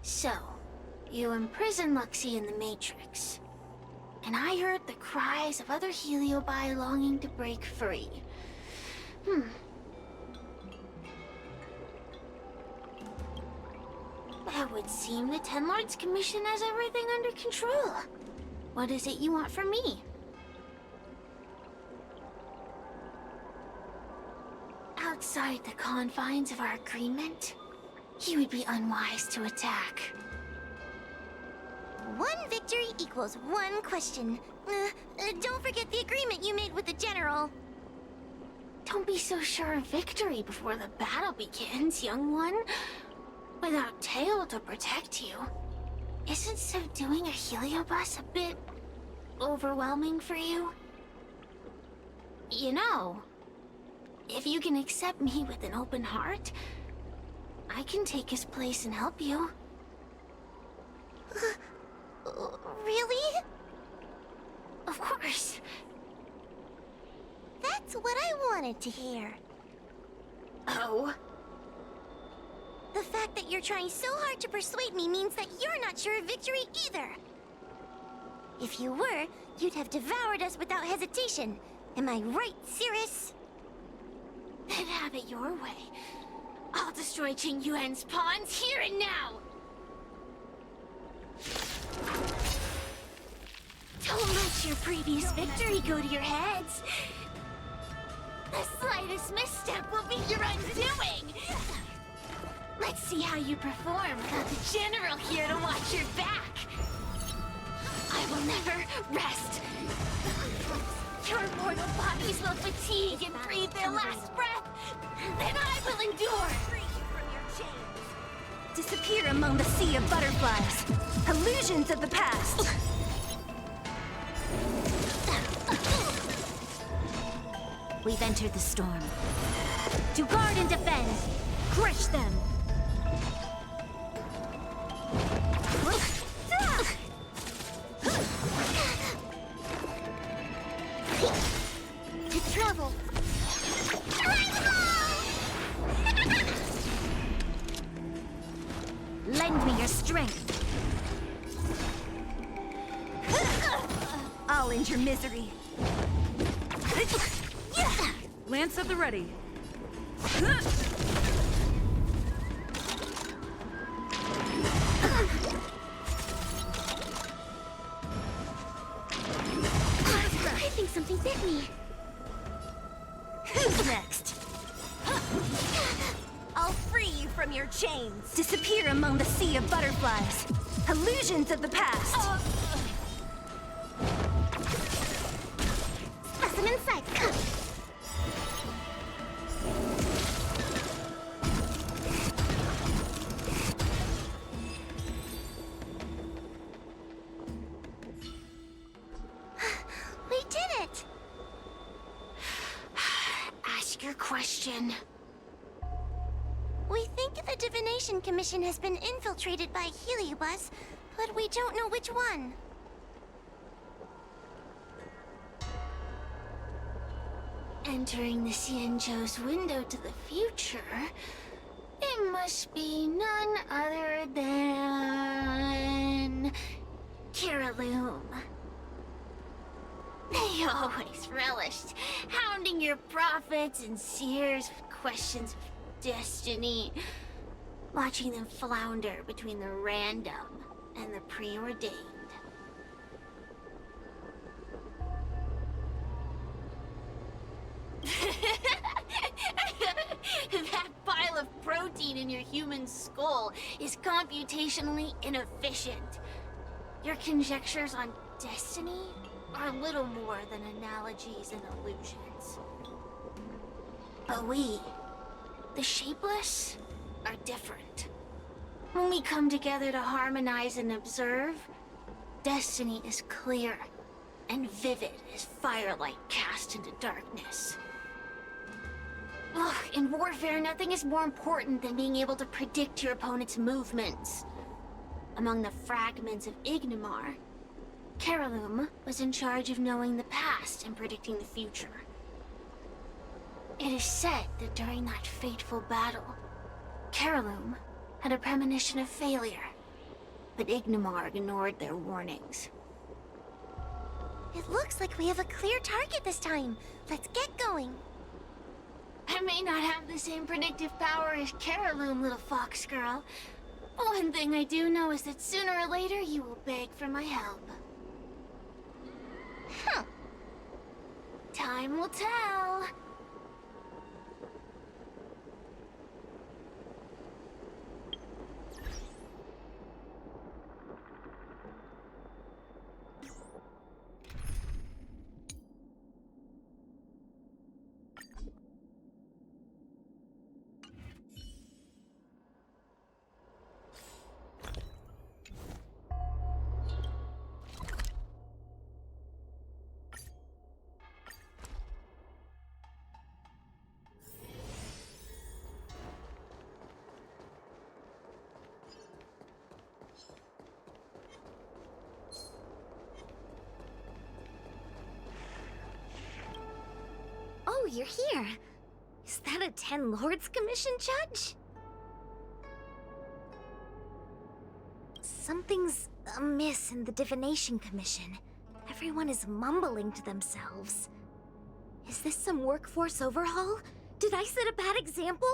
So, you imprisoned Luxie in the Matrix. And I heard the cries of other Heliobi longing to break free. It would seem the Ten Lords Commission has everything under control. What is it you want from me? Outside the confines of our agreement, you would be unwise to attack. One victory equals one question. Don't forget the agreement you made with the General. Don't be so sure of victory before the battle begins, young one. Without Tail to protect you, isn't subduing a Heliobus a bit overwhelming for you? You know, if you can accept me with an open heart, I can take his place and help you. Really? Of course. That's what I wanted to hear. Oh? The fact that you're trying so hard to persuade me means that you're not sure of victory either. If you were, you'd have devoured us without hesitation. Am I right, Cirrus? Then have it your way. I'll destroy Qing Yuan's pawns here and now! Don't let your previous victory go to your heads. The slightest misstep will be your undoing! Let's see how you perform without the General here to watch your back. I will never rest. Your mortal bodies will fatigue and breathe their last breath. Then I will endure. Free you from your chains. Disappear among the sea of butterflies. Illusions of the past. We've entered the storm. To guard and defend. Crush them. To travel. Lend me your strength. I'll end your misery. Lance at the ready. I think something bit me. Who's next? I'll free you from your chains. Disappear among the sea of butterflies. Illusions of the past. Specimen sight. We did it! Ask your question. We think the Divination Commission has been infiltrated by Heliobus, but we don't know which one. Entering the Xianzhou's window to the future, it must be none other than Kiriloom. They always relished hounding your prophets and seers with questions of destiny, watching them flounder between the random and the preordained. That pile of protein in your human skull is computationally inefficient. Your conjectures on destiny are little more than analogies and illusions. But we, the Shapeless, are different. When we come together to harmonize and observe, destiny is clear and vivid as firelight cast into darkness. Ugh, in warfare, nothing is more important than being able to predict your opponent's movements. Among the fragments of Ignimar, Kiriloom was in charge of knowing the past and predicting the future. It is said that during that fateful battle, Kiriloom had a premonition of failure but Ignomar ignored their warnings. It looks like we have a clear target this time. Let's get going. I may not have the same predictive power as Caroloom, little fox girl. But one thing I do know is that sooner or later you will beg for my help. Huh. Time will tell. Oh, you're here. Is that a 10 Lords Commission judge? Something's amiss in the Divination Commission. Everyone is mumbling to themselves. Is this some workforce overhaul? Did I set a bad example?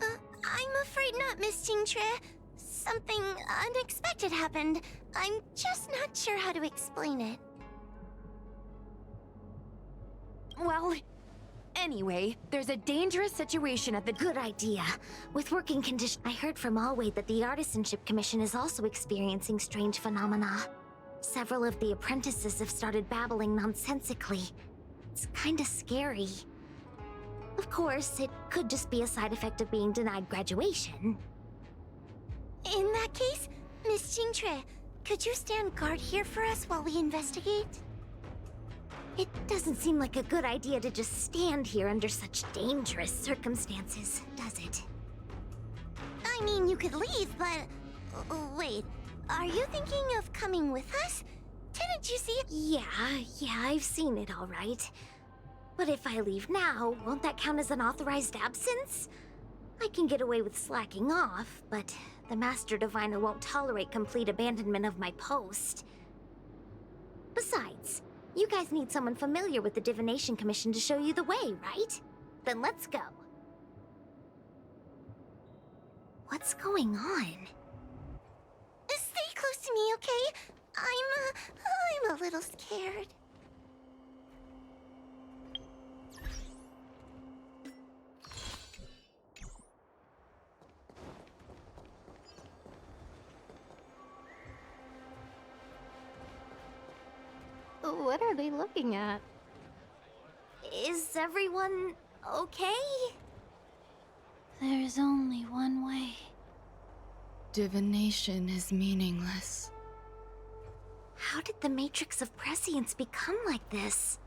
I'm afraid not, Miss Jingtre. Something unexpected happened. I'm just not sure how to explain it. Well, anyway, there's a dangerous situation at the— Good idea. With working conditions, I heard from Alway that the Artisanship Commission is also experiencing strange phenomena. Several of the apprentices have started babbling nonsensically. It's kinda scary. Of course, it could just be a side effect of being denied graduation. In that case, Miss Jingtre, could you stand guard here for us while we investigate? It doesn't seem like a good idea to just stand here under such dangerous circumstances, does it? I mean, you could leave, but... wait, are you thinking of coming with us? Didn't you see it? Yeah, I've seen it all right. But if I leave now, won't that count as an authorized absence? I can get away with slacking off, but the Master Diviner won't tolerate complete abandonment of my post. Besides, you guys need someone familiar with the Divination Commission to show you the way, right? Then let's go. What's going on? Stay close to me, okay? I'm a little scared. What are they looking at? Is everyone okay? There's only one way. Divination is meaningless. How did the Matrix of Prescience become like this?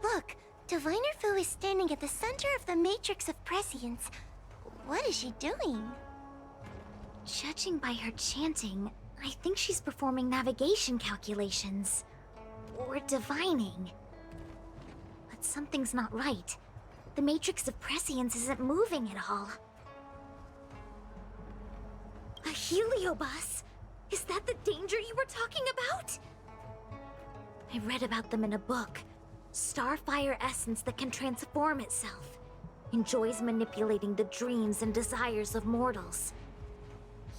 Look, Diviner Fu is standing at the center of the Matrix of Prescience. What is she doing? Judging by her chanting, I think she's performing navigation calculations. Or divining. But something's not right. The Matrix of Prescience isn't moving at all. A heliobus? Is that the danger you were talking about? I read about them in a book. Starfire essence that can transform itself. Enjoys manipulating the dreams and desires of mortals.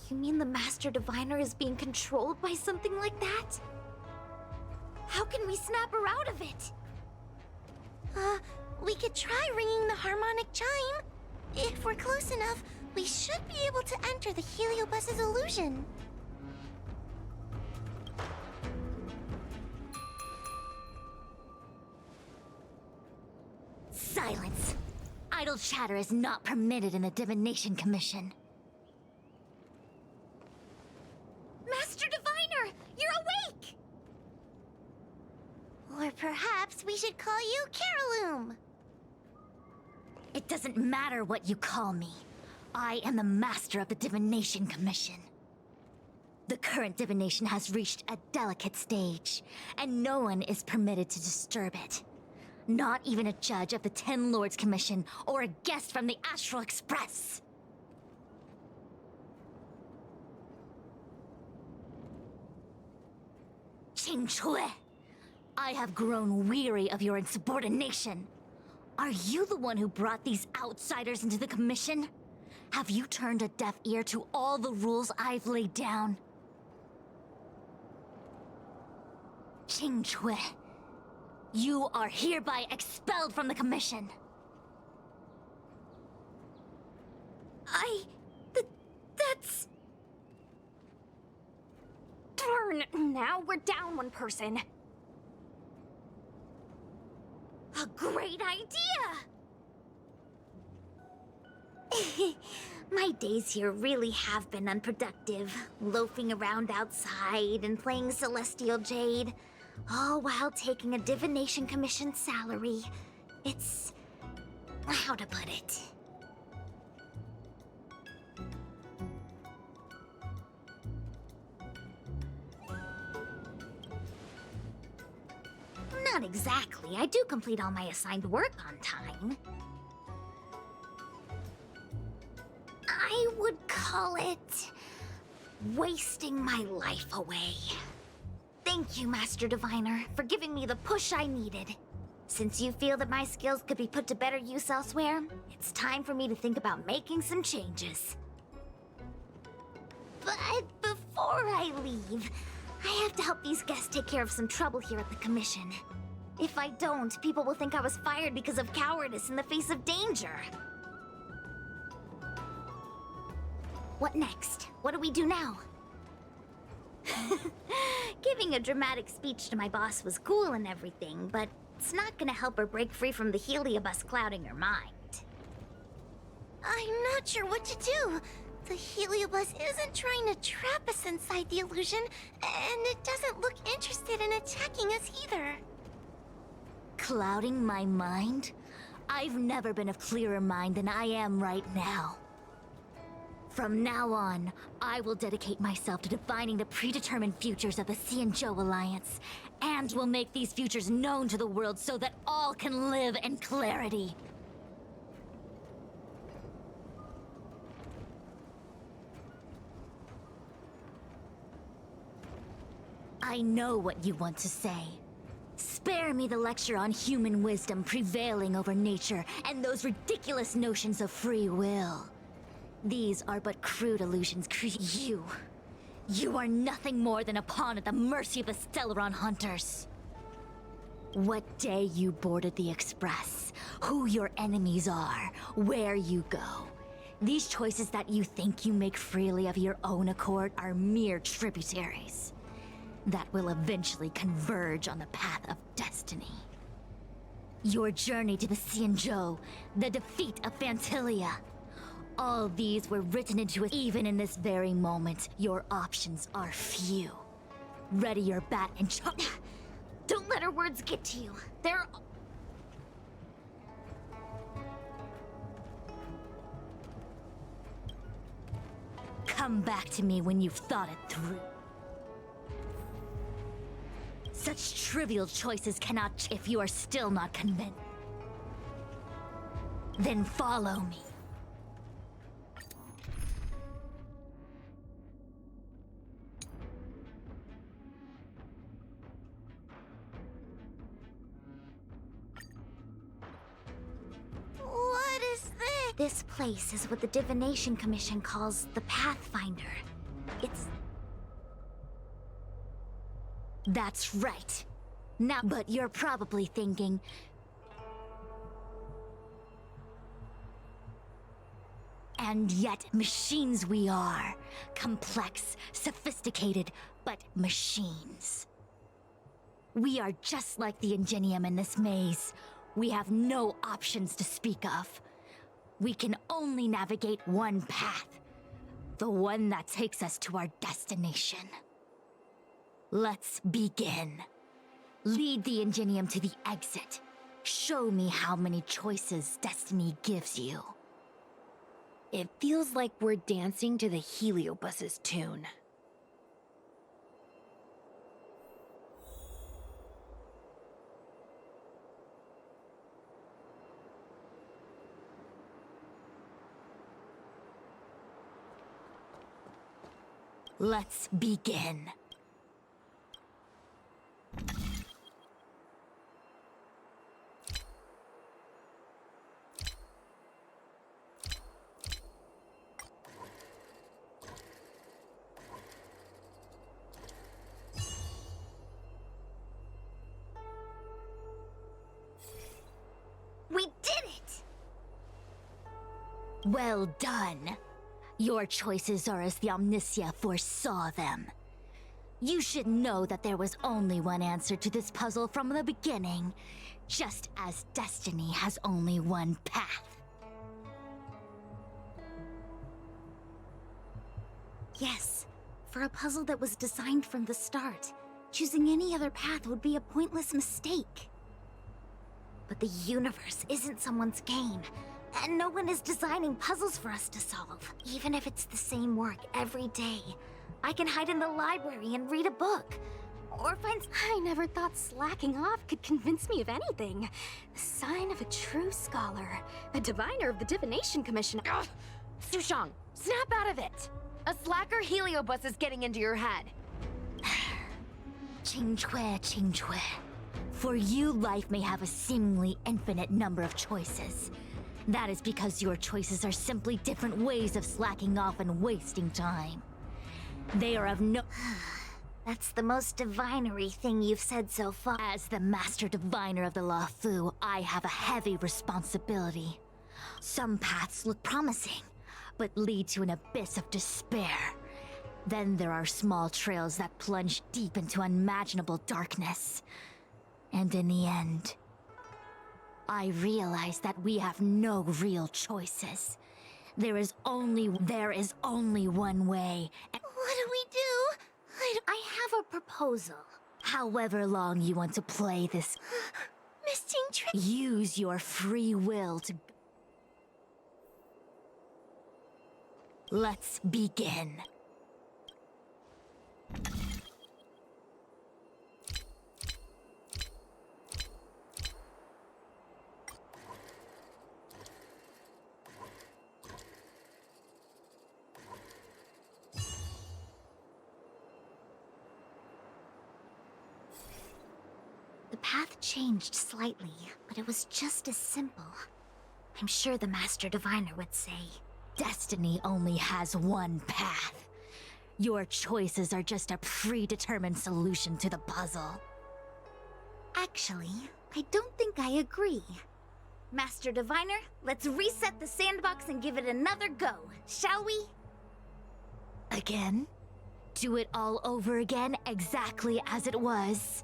You mean the Master Diviner is being controlled by something like that? How can we snap her out of it? We could try ringing the harmonic chime. If we're close enough, we should be able to enter the heliobus's illusion. Silence! Idle chatter is not permitted in the Divination Commission. Master Diviner, you're awake! Or perhaps we should call you Caroloom. It doesn't matter what you call me. I am the master of the Divination Commission. The current divination has reached a delicate stage, and no one is permitted to disturb it. Not even a judge of the 10 Lords Commission or a guest from the Astral Express. Qingchui, I have grown weary of your insubordination. Are you the one who brought these outsiders into the commission? Have you turned a deaf ear to all the rules I've laid down? Qingchui, you are hereby expelled from the commission. That's... Darn, now we're down one person. a great idea! My days here really have been unproductive. Loafing around outside and playing Celestial Jade. All while taking a Divination Commission salary. It's... how to put it? Not exactly. I do complete all my assigned work on time. I would call it... wasting my life away. Thank you, Master Diviner, for giving me the push I needed. Since you feel that my skills could be put to better use elsewhere, it's time for me to think about making some changes. But before I leave, I have to help these guests take care of some trouble here at the Commission. If I don't, people will think I was fired because of cowardice in the face of danger. What next? What do we do now? Giving a dramatic speech to my boss was cool and everything, but it's not gonna help her break free from the heliobus clouding her mind. I'm not sure what to do. The heliobus isn't trying to trap us inside the illusion, and it doesn't look interested in attacking us either. Clouding my mind? I've never been of clearer mind than I am right now. From now on, I will dedicate myself to defining the predetermined futures of the Xianzhou Alliance, and will make these futures known to the world so that all can live in clarity. I know what you want to say. Spare me the lecture on human wisdom prevailing over nature and those ridiculous notions of free will. These are but crude illusions You are nothing more than a pawn at the mercy of the Stellaron hunters. What day you boarded the Express, who your enemies are, where you go. These choices that you think you make freely of your own accord are mere tributaries that will eventually converge on the path of destiny. Your journey to the Xianzhou, the defeat of Phantilia, all these were written into it. Even in this very moment, your options are few. Ready your bat and Don't let her words get to you. They're... Come back to me when you've thought it through. Such trivial choices cannot if you are still not convinced. Then follow me. What is this? This place is what the Divination Commission calls the Pathfinder. It's... That's right. Now, but you're probably thinking... And yet, machines we are. Complex, sophisticated, but machines. We are just like the Ingenium in this maze. We have no options to speak of. We can only navigate one path. The one that takes us to our destination. Let's begin. Lead the Ingenium to the exit. Show me how many choices destiny gives you. It feels like we're dancing to the heliobus's tune. Let's begin. Well done. Your choices are as the Omnicia foresaw them. You should know that there was only one answer to this puzzle from the beginning, just as destiny has only one path. Yes, for a puzzle that was designed from the start, choosing any other path would be a pointless mistake. But the universe isn't someone's game, and no one is designing puzzles for us to solve. Even if it's the same work every day, I can hide in the library and read a book. Or find... I never thought slacking off could convince me of anything. The sign of a true scholar. A diviner of the Divination Commission. Ugh! Sushang, snap out of it! A slacker heliobus is getting into your head. Qingque. For you, life may have a seemingly infinite number of choices. That is because your choices are simply different ways of slacking off and wasting time. They are of no... That's the most divinery thing you've said so far. As the master diviner of the Lafu, I have a heavy responsibility. Some paths look promising, but lead to an abyss of despair. Then there are small trails that plunge deep into unimaginable darkness. And in the end, I realize that we have no real choices. There is only one way. What do we do? I have a proposal. However long you want to play this, Miss Qingque... use your free will to... Let's begin. The path changed slightly, but it was just as simple. I'm sure the Master Diviner would say. Destiny only has one path. Your choices are just a predetermined solution to the puzzle. Actually, I don't think I agree. Master Diviner, let's reset the sandbox and give it another go, shall we? Again? Do it all over again, exactly as it was.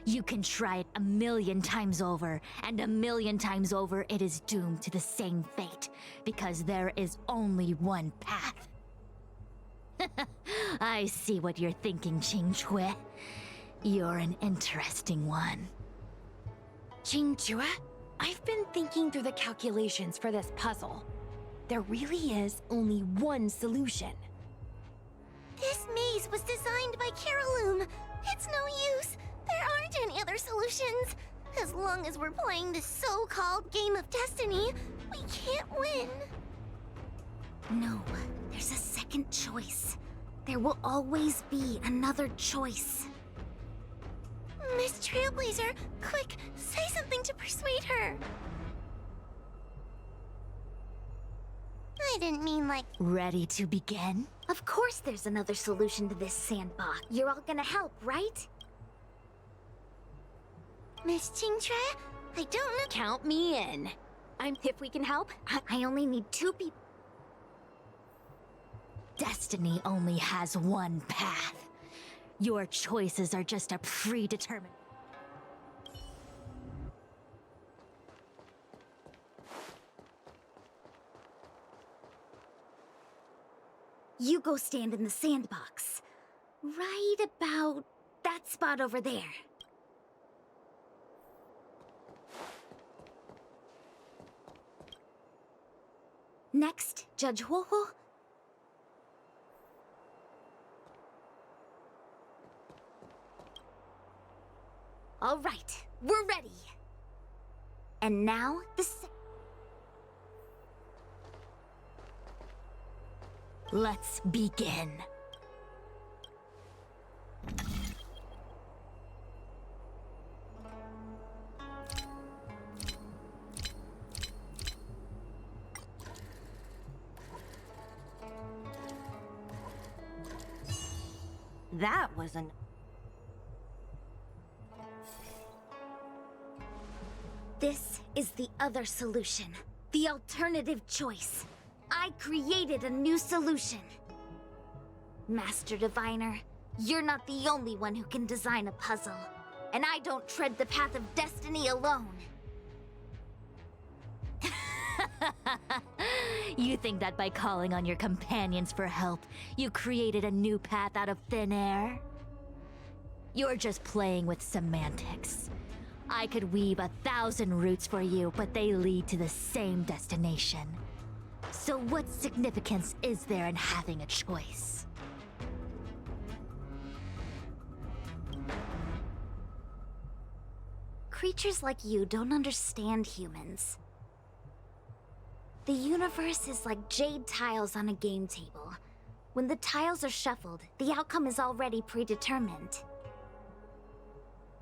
You can try it 1,000,000 times over, and 1,000,000 times over it is doomed to the same fate, because there is only one path. I see what you're thinking, Qingque. You're an interesting one. Qingque, I've been thinking through the calculations for this puzzle. There really is only one solution. This maze was designed by Caroloom. It's no use. There aren't any other solutions. As long as we're playing this so-called game of destiny, we can't win. No, there's a second choice. There will always be another choice. Miss Trailblazer, quick, say something to persuade her. I didn't mean like... Ready to begin? Of course there's another solution to this sandbox. You're all gonna help, right? Miss Qingque, I don't know... Count me in. If we can help, I only need 2 people. Destiny only has one path. Your choices are just a predetermined... You go stand in the sandbox. Right about that spot over there. Next, Judge Huohuo. All right, we're ready. And now, Let's begin. That was an... This is the other solution. The alternative choice. I created a new solution. Master Diviner, you're not the only one who can design a puzzle. And I don't tread the path of destiny alone. You think that by calling on your companions for help, you created a new path out of thin air? You're just playing with semantics. I could weave 1,000 routes for you, but they lead to the same destination. So what significance is there in having a choice? Creatures like you don't understand humans. The universe is like jade tiles on a game table. When the tiles are shuffled, the outcome is already predetermined.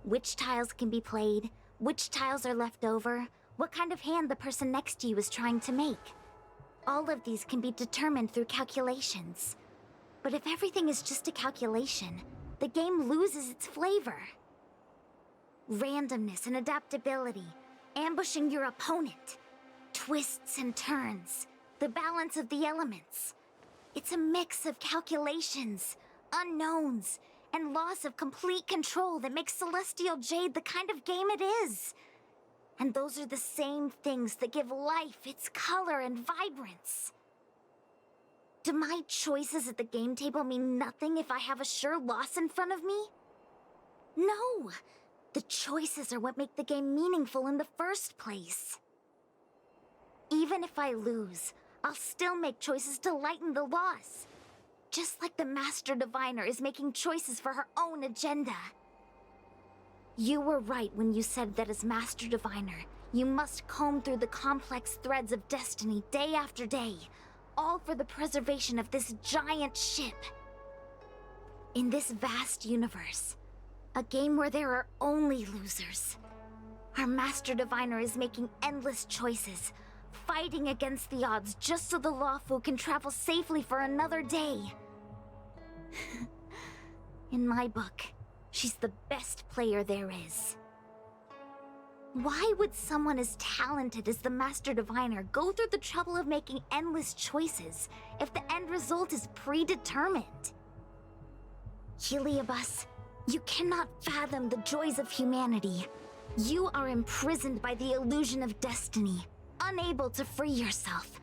Which tiles can be played, which tiles are left over, what kind of hand the person next to you is trying to make. All of these can be determined through calculations. But if everything is just a calculation, the game loses its flavor. Randomness and adaptability, ambushing your opponent, twists and turns, the balance of the elements. It's a mix of calculations, unknowns, and loss of complete control that makes Celestial Jade the kind of game it is. And those are the same things that give life its color and vibrance. Do my choices at the game table mean nothing if I have a sure loss in front of me? No! The choices are what make the game meaningful in the first place. Even if I lose, I'll still make choices to lighten the loss. Just like the Master Diviner is making choices for her own agenda. You were right when you said that as Master Diviner, you must comb through the complex threads of destiny day after day, all for the preservation of this giant ship. In this vast universe, a game where there are only losers, our Master Diviner is making endless choices, fighting against the odds just so the Lawfu can travel safely for another day. In my book, she's the best player there is. Why would someone as talented as the Master Diviner go through the trouble of making endless choices if the end result is predetermined? Heliobus, you cannot fathom the joys of humanity. You are imprisoned by the illusion of destiny, unable to free yourself.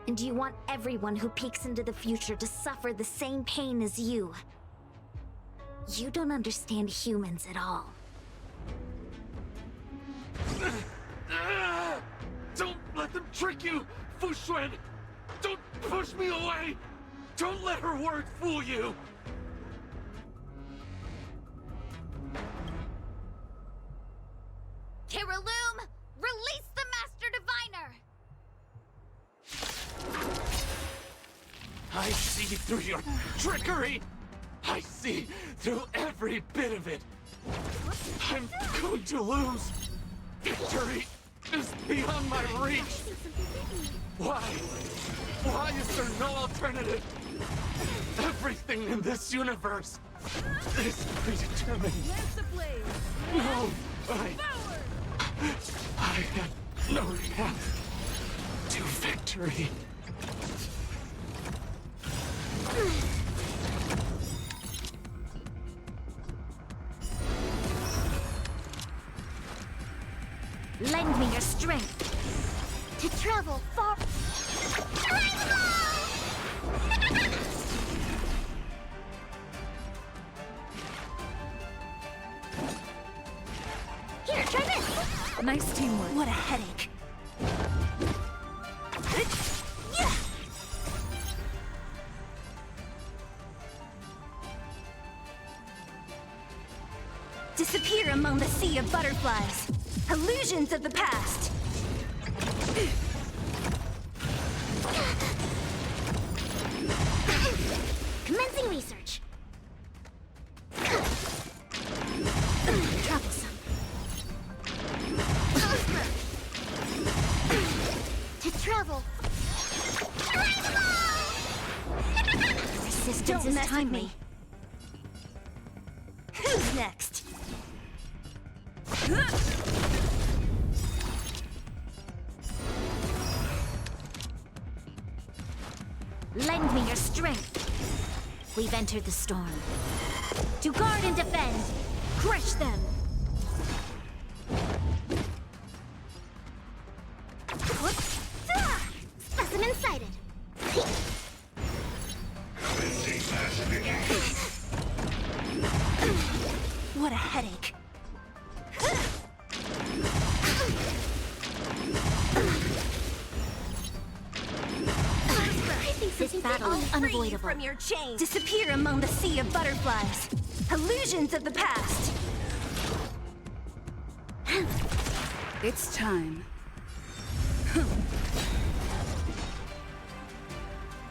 And you want everyone who peeks into the future to suffer the same pain as you. You don't understand humans at all. Don't let them trick you, Fuxuan! Don't push me away! Don't let her words fool you! Kiriloom, release the Master Diviner! I see through your trickery! I see through every bit of it! I'm going to lose! Victory is beyond my reach! Why? Why is there no alternative? Everything in this universe is predetermined. Lance ablaze! No, I had no path to victory. Lend me your strength to travel far. Here, try this! Nice teamwork. What a headache. Disappear among the sea of butterflies. Illusions of the past. Commencing research. Troublesome. To travel. Resistance is timely. Who's next? Lend me your strength. We've entered the storm. To guard and defend, crush them. Specimen sighted. What a headache. This battle is unavoidable. From your chains. Disappear among the sea of butterflies. Illusions of the past. It's time.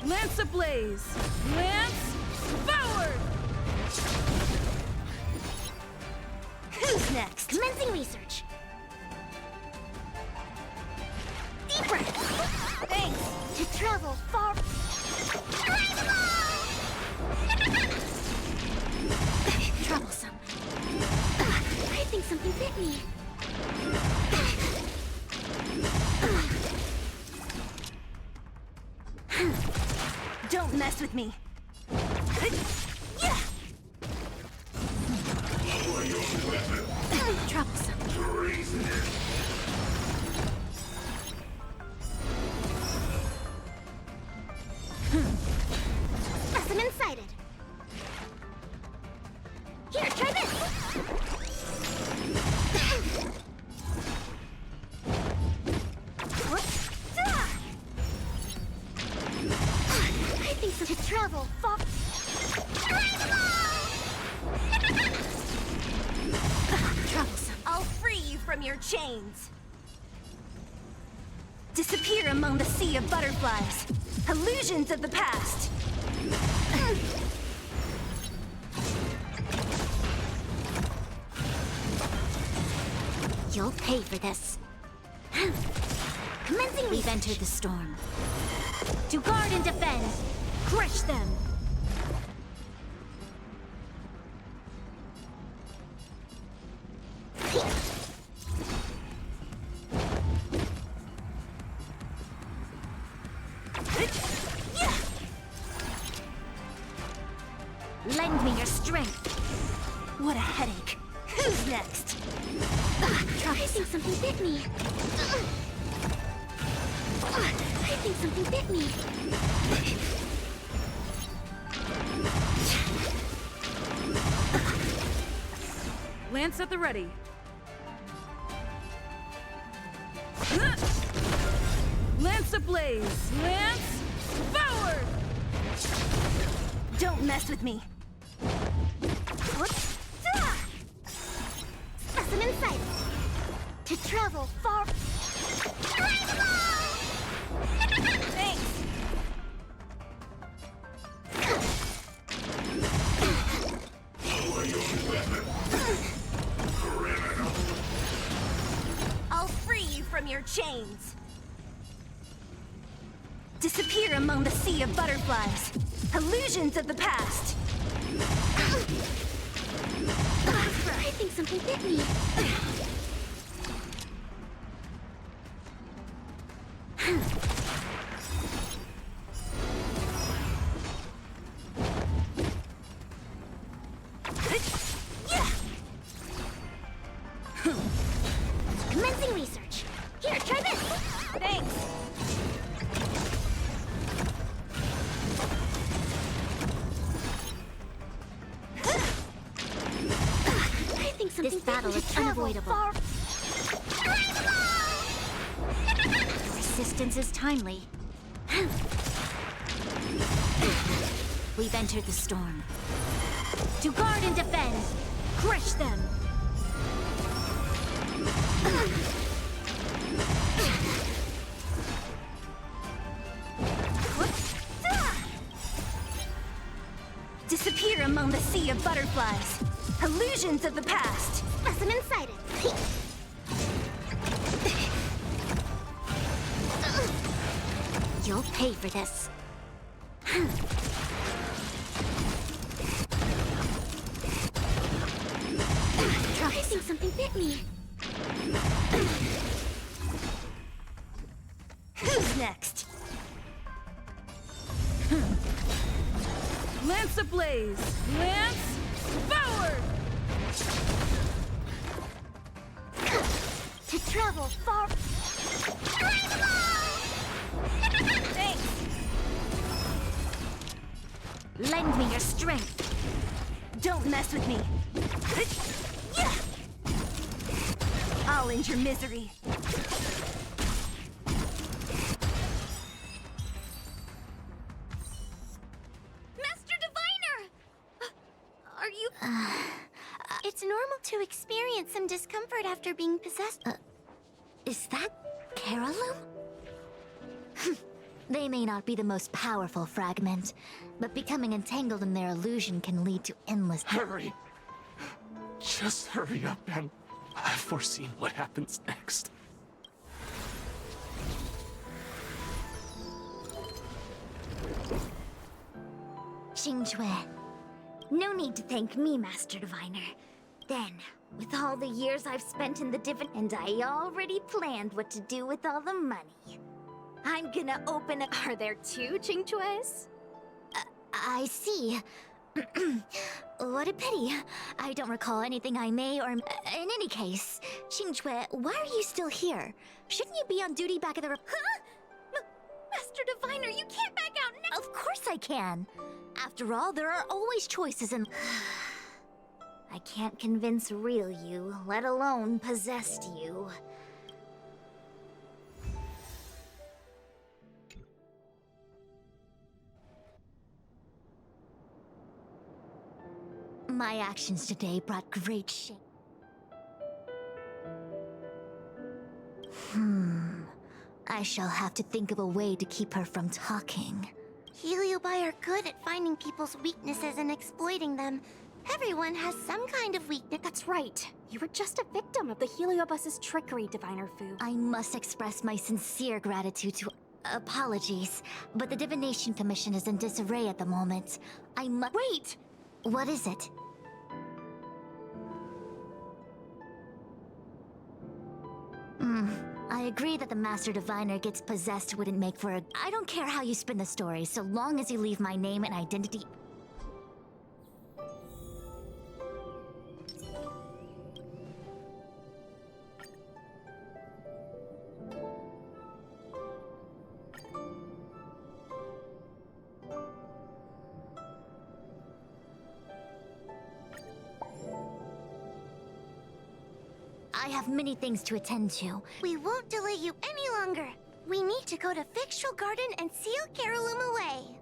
Lance ablaze! Lance forward! Who's next? Commencing research. Deep breath. Thanks. To travel far. Troublesome. I think something bit me. Don't mess with me. Troublesome. Specimen sighted. Here, try this. I think so. To travel far. Troublesome. I'll free you from your chains. Disappear among the sea of butterflies. Illusions of the past. You'll pay for this. Commencing We've entered the storm. To guard and defend, crush them. Lend me your strength. What a headache. Who's next? I think something bit me. I think something bit me. Lance at the ready. Lance ablaze! Lance forward! Don't mess with me. Specimen sighted. To travel far. Thanks. I'll free you from your chains. Disappear among the sea of butterflies. Illusions of the past. I think something bit me. Commencing research. Here, try this. Thanks. I think something This battle bit me. is To travel unavoidable. far. Resistance is timely. We've entered the storm. To guard and defend, crush them. Disappear among the sea of butterflies. Illusions of the past. Specimen sighted. You'll pay for this. I think something bit me. Who's next? Ships ablaze! Lance, forward! To travel far. Thanks! Lend me your strength. Don't mess with me! I'll end your misery. Master Diviner! Are you... It's normal to experience some discomfort after being possessed. Is that Carolum? They may not be the most powerful fragment, but becoming entangled in their illusion can lead to endless... Hurry! Just hurry up, and I've foreseen what happens next. Xingque, no need to thank me, Master Diviner. Then, with all the years I've spent in the and I already planned what to do with all the money. I'm gonna open a... Are there two Qingques? I see. What a pity. I don't recall anything I may or... In any case, Xingque, why are you still here? Shouldn't you be on duty back at the... Huh? Master Diviner, you can't back out now! Of course I can. After all, there are always choices and... I can't convince real you, let alone possessed you. My actions today brought great shame. I shall have to think of a way to keep her from talking. Heliobi are good at finding people's weaknesses and exploiting them. Everyone has some kind of weakness. That's right. You were just a victim of the Heliobus's trickery, Diviner Fu. I must express my sincere gratitude to... Apologies, but the Divination Commission is in disarray at the moment. I must... Wait! What is it? I agree that the Master Diviner gets possessed wouldn't make for a... I don't care how you spin the story, so long as you leave my name and identity... I have many things to attend to. We won't delay you any longer. We need to go to Fictional Garden and seal Carolum away.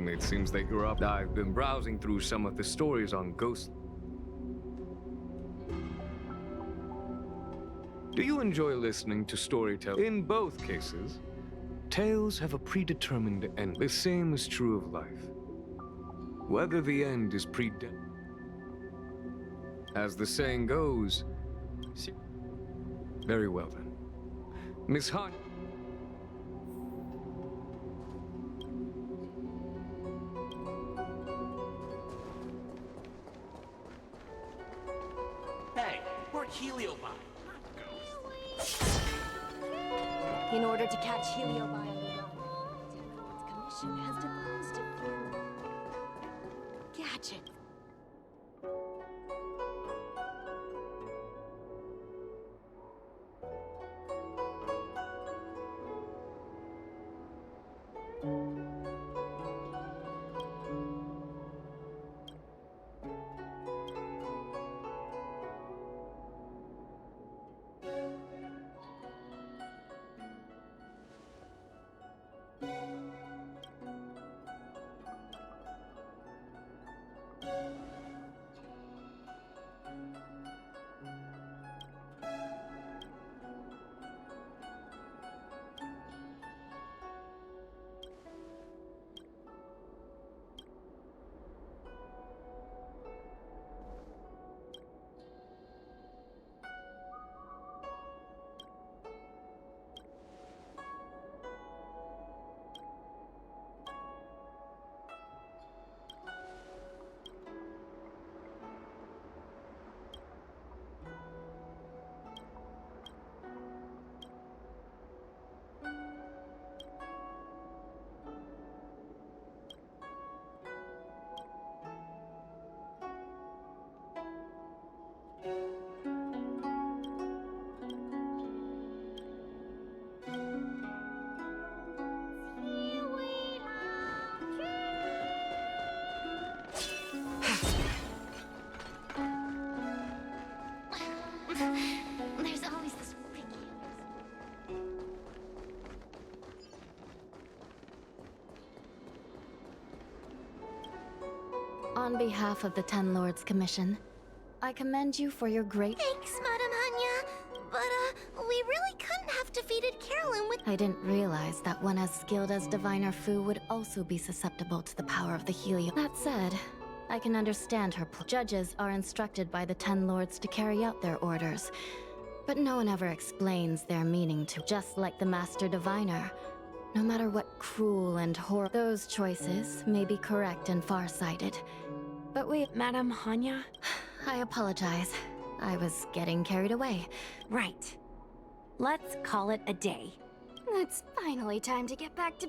It seems they grew up. I've been browsing through some of the stories on ghosts. Do you enjoy listening to storytelling? In both cases, tales have a predetermined end. The same is true of life. Whether the end is predetermined. As the saying goes, very well then. Miss Hunt. Hey, we're Heliobi. In order to catch Heliobi on the run, divination has devised a few gadgets. There's always this freaky. On behalf of the Ten Lords Commission, I commend you for your great... Thanks, Madam Hanya. But, we really couldn't have defeated Carolyn with... I didn't realize that one as skilled as Diviner Fu would also be susceptible to the power of the Helio. That said, I can understand her judges are instructed by the Ten Lords to carry out their orders, but no one ever explains their meaning to, just like the Master Diviner. No matter what cruel and horrible... Those choices may be correct and far-sighted, but we... Madam Hanya? I apologize. I was getting carried away. Right. Let's call it a day. It's finally time to get back to...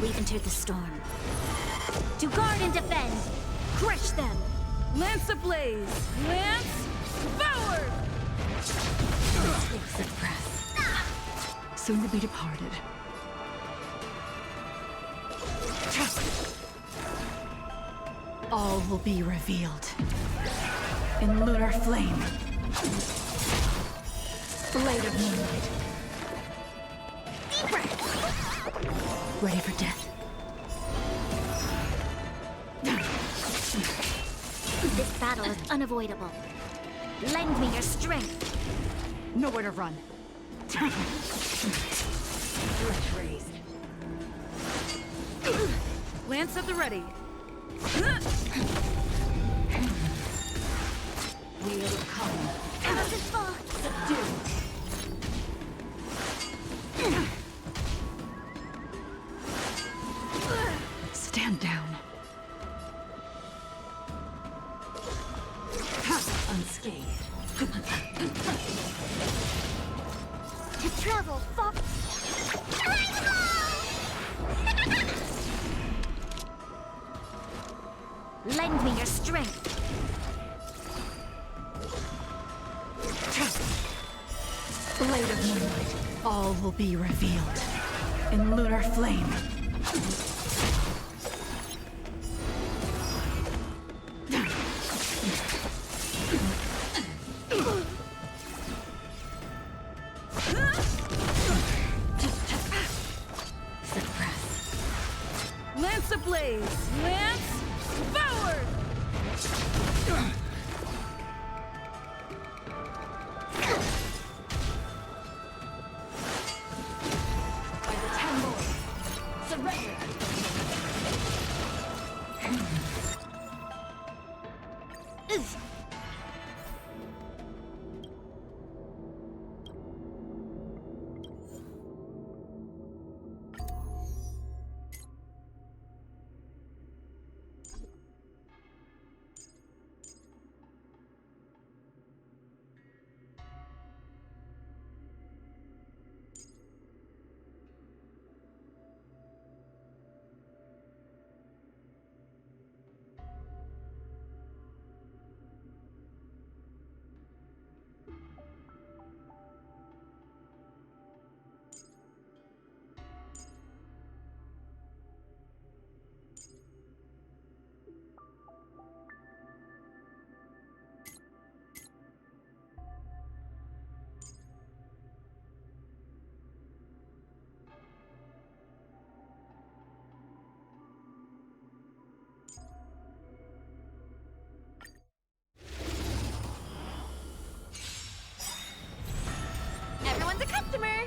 We've entered the storm. To guard and defend! Crush them! Lance ablaze! Lance forward! Suppress. Soon to be departed. All will be revealed. In lunar flame. Blade of moonlight. Ready for death. This battle is unavoidable. Lend me your strength. Nowhere to run. Lance at the ready. Wheel come. Arrows and fall. Stand down. Unscathed. To travel far. Lend me your strength. Blade of moonlight. All will be revealed. In lunar flame. Lance ablaze! Lance forward! By the Ten Lords, surrender! Everyone's a customer!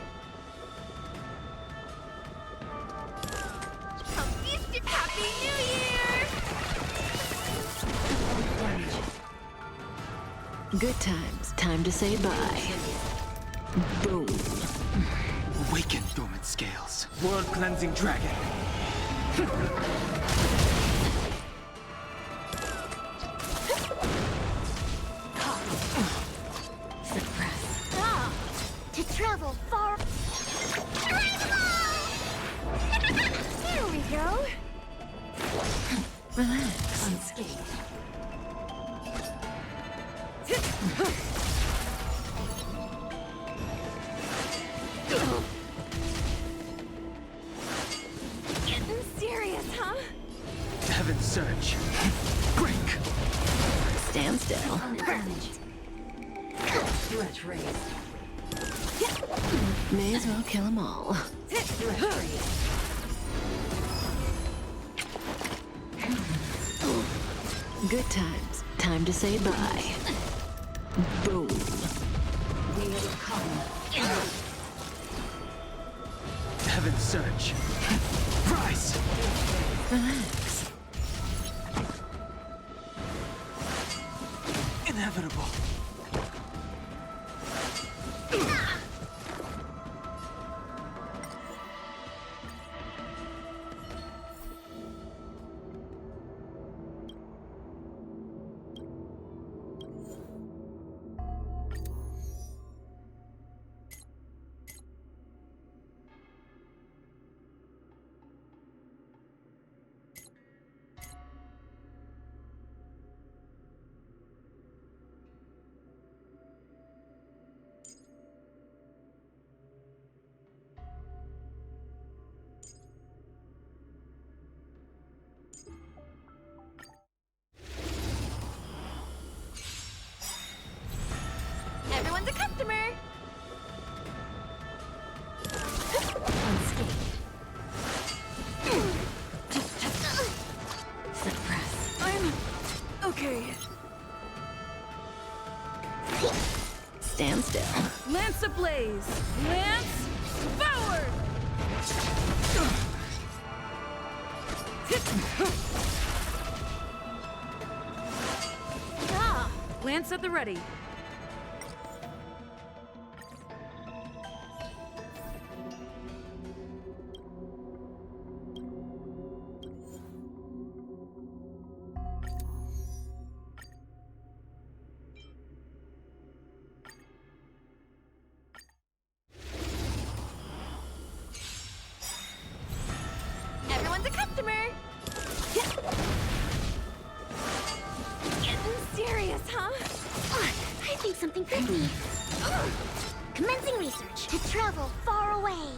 A feast of Happy New Year! Good times. Time to say bye. Boom. Awaken, dormant scales. World-cleansing dragon. To travel far. Here we go. Relax. Unscathed. Getting serious, huh? Heaven's surge. Break. Stand still. Threat raised. May as well kill them all. Good times. Time to say bye. Boom. Wheel come. Heaven's surge. Rise. Relax. Inevitable. Stand still. Lance ablaze! Lance forward! Ah! Lance at the ready. Everyone's a customer! Getting serious, huh? I think something could be. Commencing research to travel far away.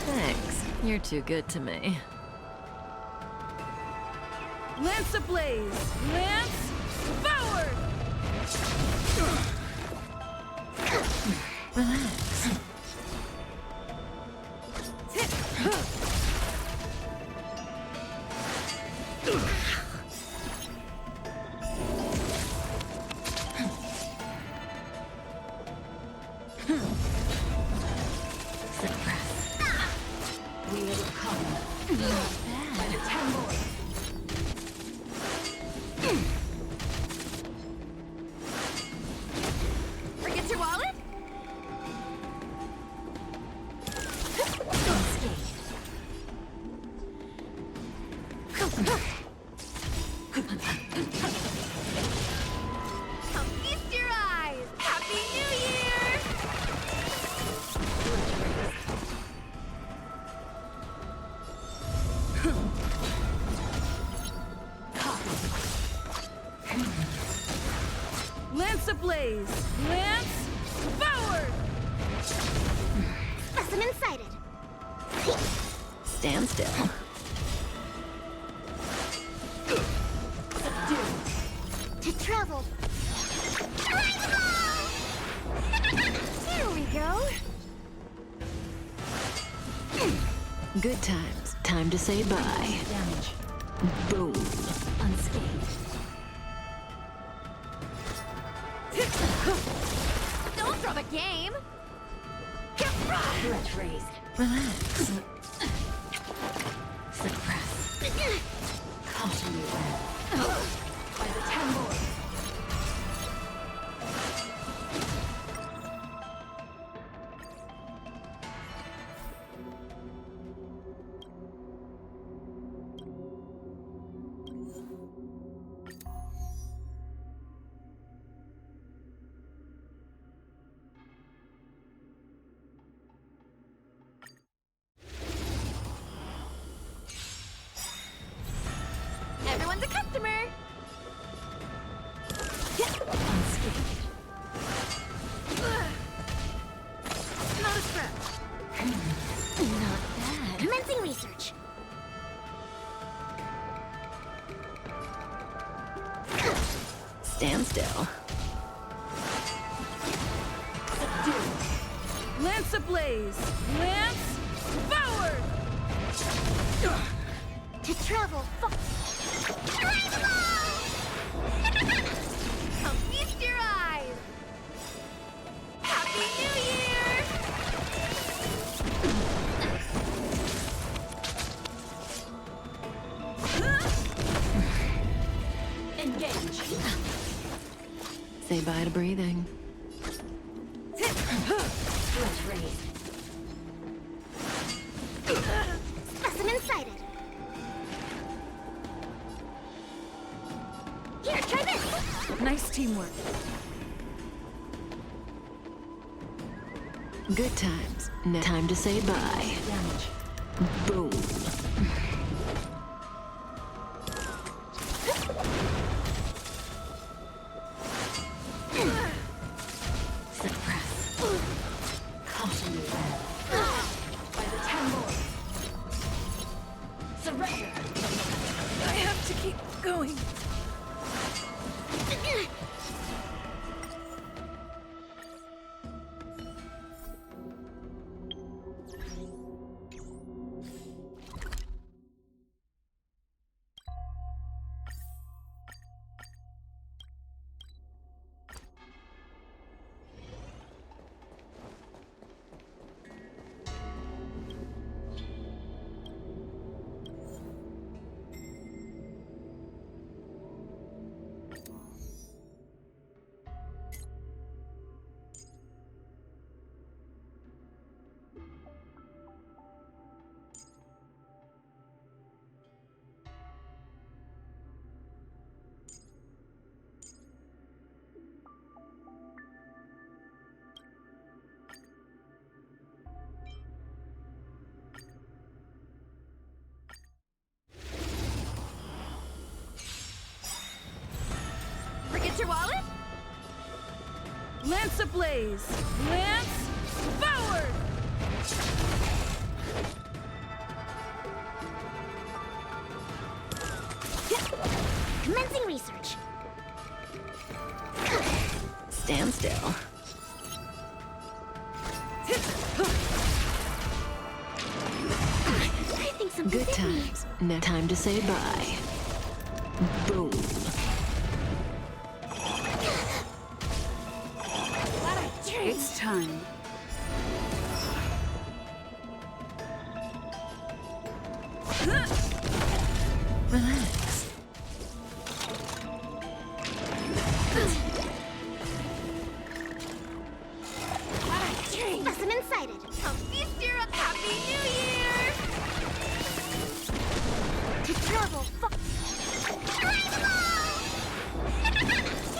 Thanks. You're too good to me. Lance ablaze! Lance forward! Relax. Forget your wallet? Come feast your eyes! Happy New Year! Lance ablaze! Lance forward! Specimen sighted. Stand still. To travel. Here we go. Good times. Time to say bye. Damage. Boom. Unscathed. Don't drop a game. Threat raised. Relax. Suppress. Caution you well. By the temple. Everyone's a customer. Unscathed. Not a scratch. Not bad. Commencing research. Stand still. Lance ablaze! Lance forward! To travel far. Come feast your eyes. Happy New Year! Engage. Say bye to breathing. Threat raised. Specimen sighted. Here, try this. Nice teamwork. Good times. Time to say bye. Damage. Boom. Suppress. Caution you well. By the temple. Surrender. I have to keep going. Lance ablaze! Lance forward! Commencing research. Stand still. I think something Good bit me. times. Now time to say bye. Boom. It's time. Relax. Specimen sighted. A feast year of Happy New Year! To travel far.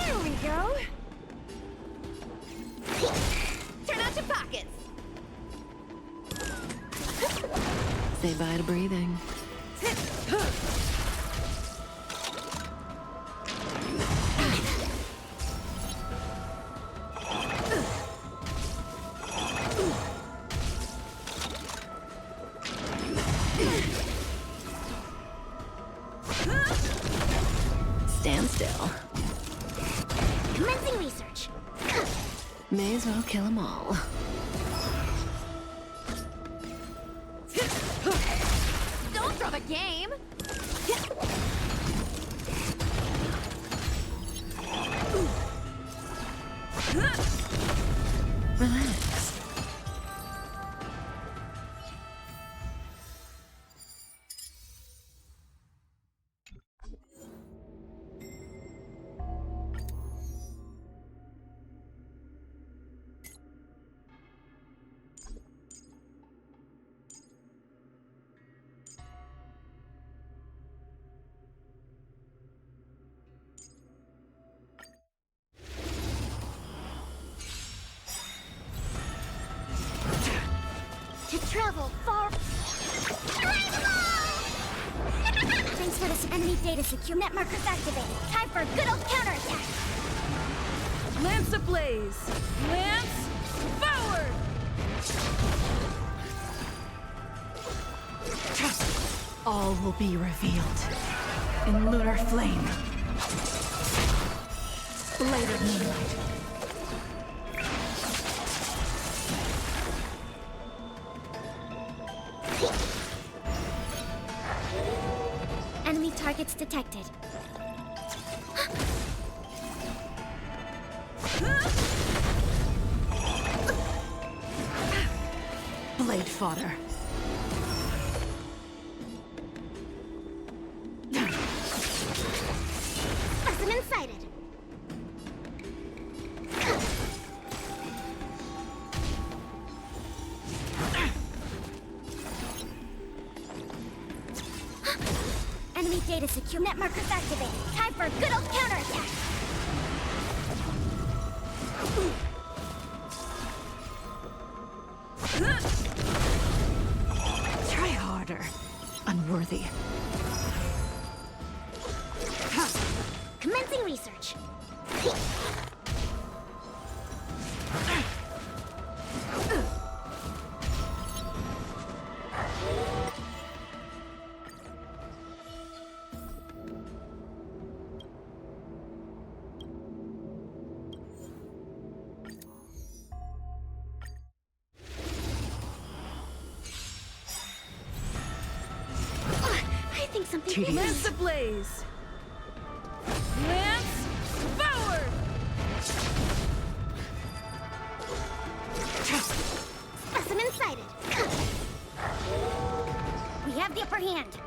Here we go. Turn out your pockets. Say bye to breathing. Stand still. Commencing research. May as well kill them all. Don't drop a game. Relax. To travel far. Thanks for this enemy data secure. Net markers activated. Time for a good old counterattack. Lance ablaze! Lance forward! All will be revealed in lunar flame. Blade of moonlight. Enemy targets detected. Blade fodder. Specimen sighted. Enemy data secure. Net markers activated. Time for a good old counterattack. Try harder. Unworthy. Commencing research. I think something bit me. Lance ablaze! Lance forward! Specimen sighted. We have the upper hand.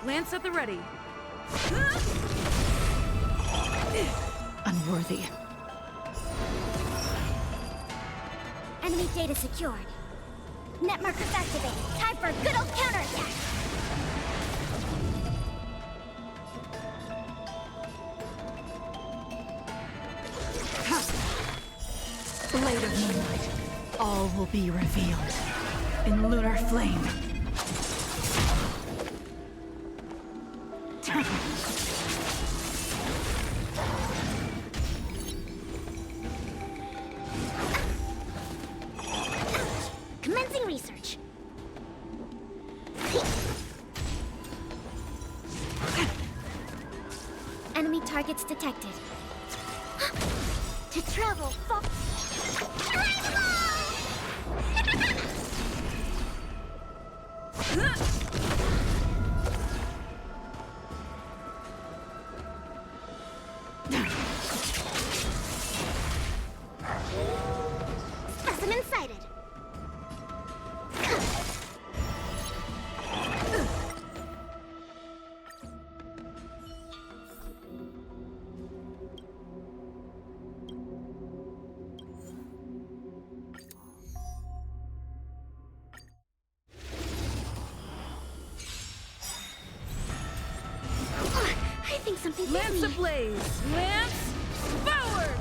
Lance at the ready. Unworthy. Enemy data secured. Net markers activated. Time for a good old counterattack. Blade of moonlight. All will be revealed in lunar flame. targets detected. To travel far... Specimen sighted. I think something hit Lance me. ablaze! Lance forward!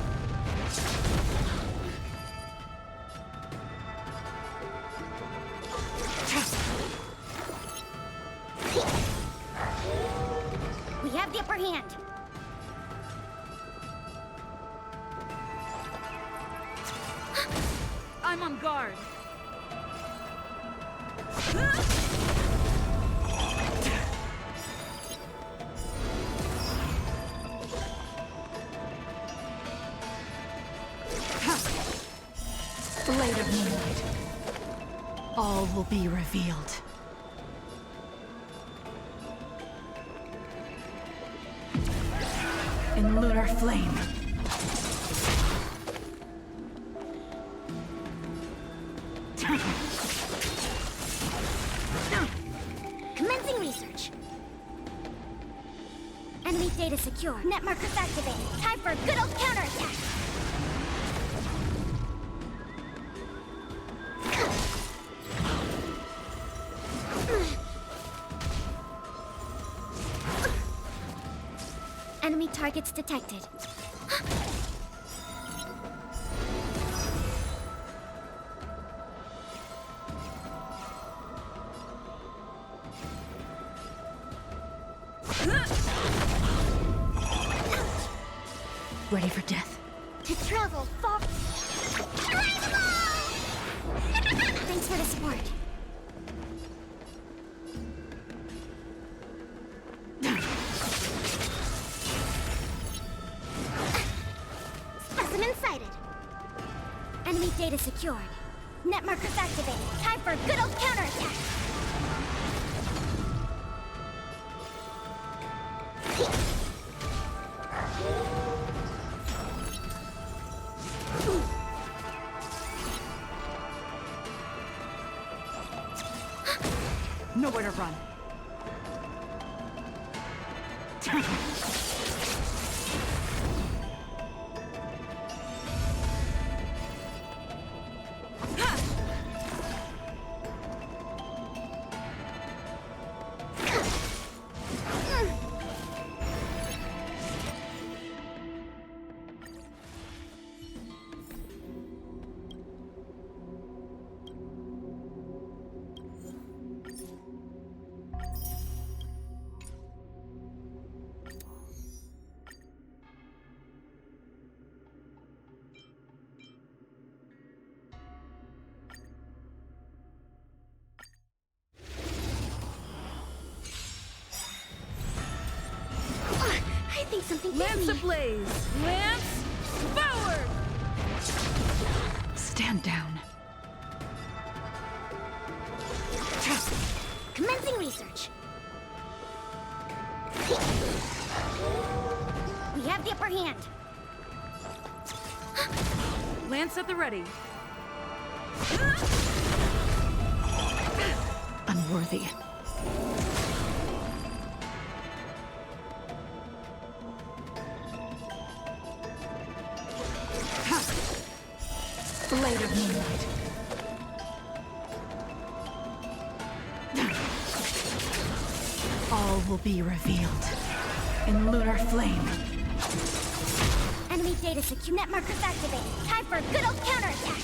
We have the upper hand. I'm on guard. Blade of moonlight. All will be revealed. In lunar flame. Commencing research. Enemy data secure. Net markers activated. Time for a good old counterattack. Enemy targets detected. Ready for death. To travel far... Thanks for the support. Specimen sighted. Enemy data secured. Net markers activated. Time for a good old counterattack. Nowhere to run. I think something hit Lance me. ablaze! Lance forward! Stand down. Commencing research. We have the upper hand. Lance at the ready. Unworthy. Blade of moonlight. All will be revealed in lunar flame. Enemy data secure. Net markers activated. Time for a good old counterattack.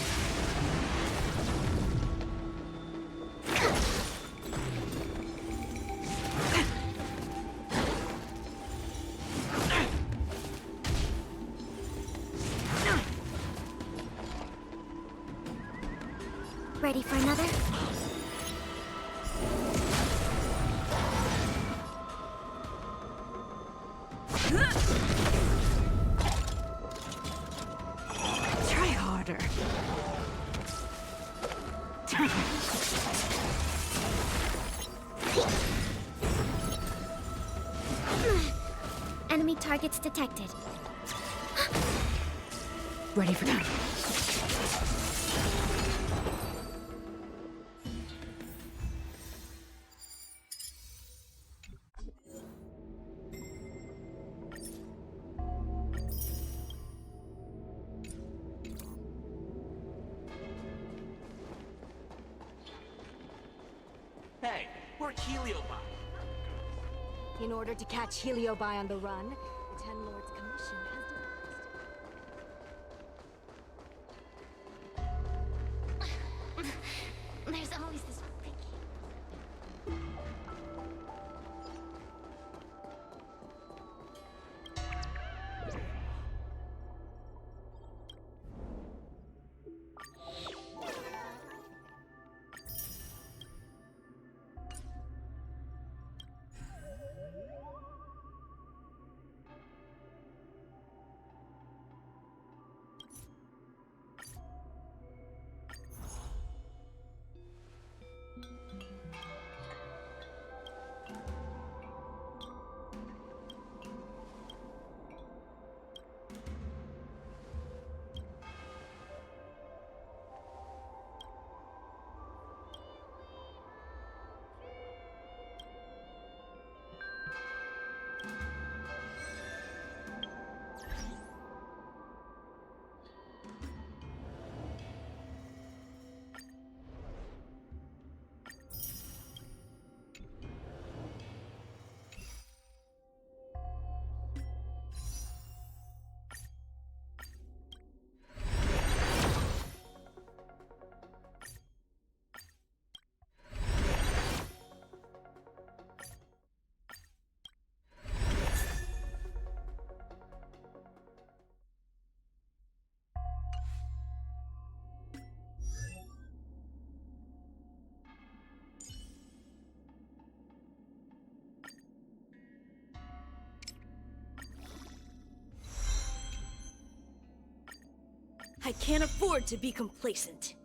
Ready for another? order. Enemy targets detected. Ready for that. Hey, we're Heliobi. In order to catch Heliobi on the run, the Ten Lords Commission has There's always this picky. I can't afford to be complacent.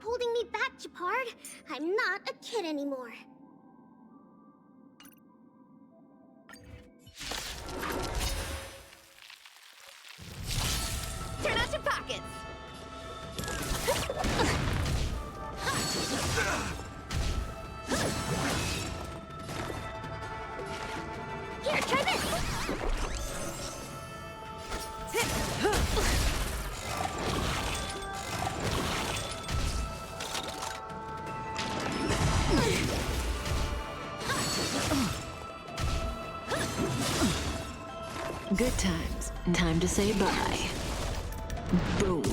holding me back, Japard. I'm not a kid anymore. Turn out your pockets! Here, try this! Good times. Time to say bye. Boom.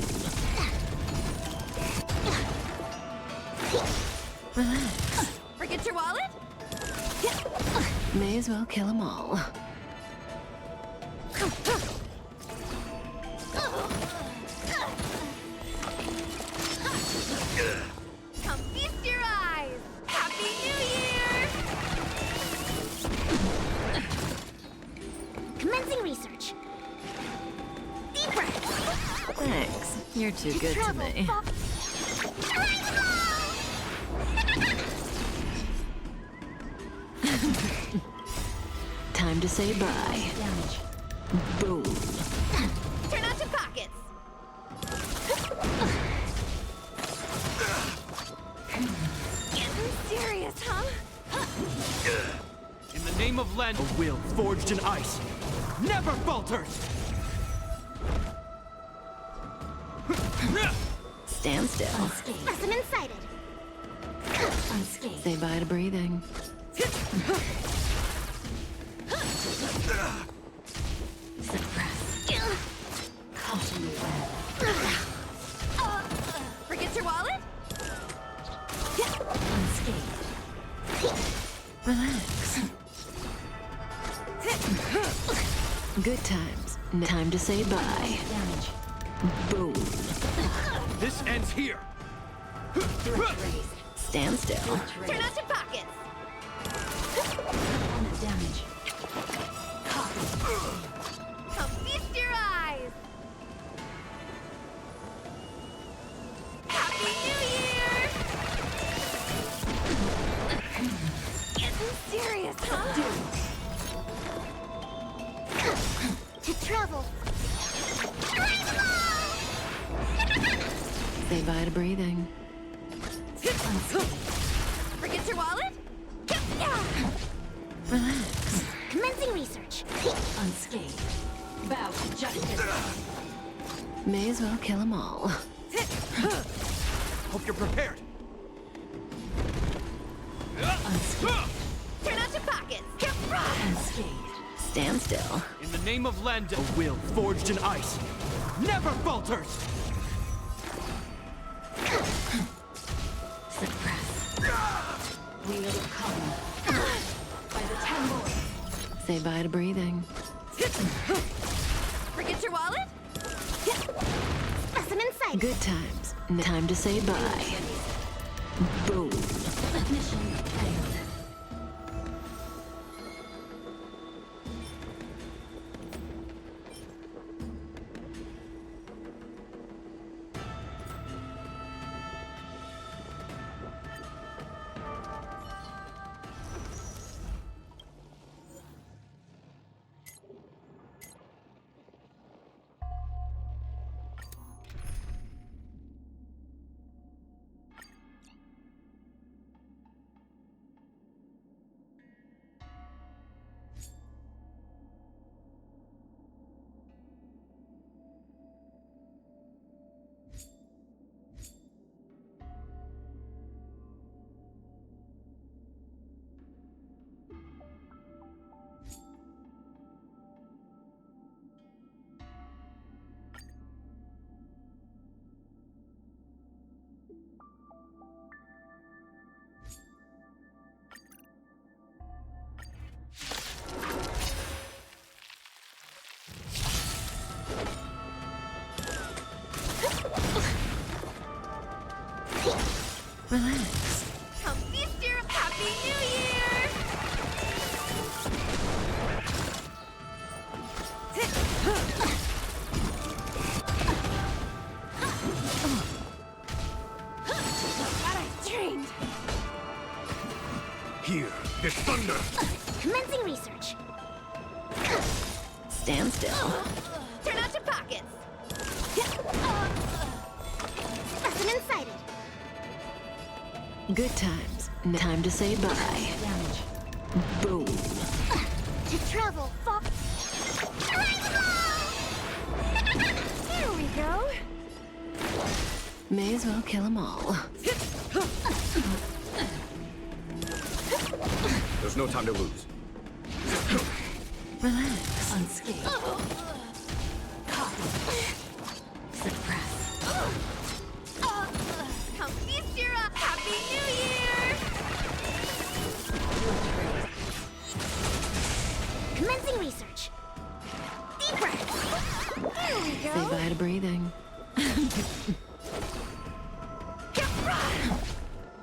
Relax. Forget your wallet? May as well kill them all. Come feast your eyes! Happy New Year! Commencing research. Deep breath. Thanks. You're too good to me. Time to say bye. Boom. Turn out your pockets! Getting serious, huh? In the name of Len, a will forged in ice never falters! Stand still. Specimen sighted. Unscathed. Say bye to breathing. Suppress. Forget your wallet? Unscathed. Relax. Good times. Time to say bye. Boom. This ends here! Stand still. Turn out your pockets! Come feast your eyes! Happy New Year! Getting serious, huh? To travel. Say bye to breathing. Forget your wallet? Relax. Commencing research. Unscathed. Bow to justice. May as well kill them all. Hope you're prepared! Turn out your pockets! Unscathed. Stand still. In the name of Len, a will forged in ice never falters! Suppress. Wheel of calm. By the 10 lords. Say bye to breathing. Forget your wallet? Specimen sighted. Good times. Time to say bye. Boom. Mission failed. Relax. Come feast your Happy New Year! His thunder! Commencing research. Stand still. Turn out your pockets. Specimen sighted. Good times. Time to say bye. Damage. Boom. To travel far. Here we go. May as well kill them all. There's no time to lose. Relax. Unscathed. Suppress. Confisura! Happy New Year! Commencing research. Deeper. Here we go. Say bye to breathing.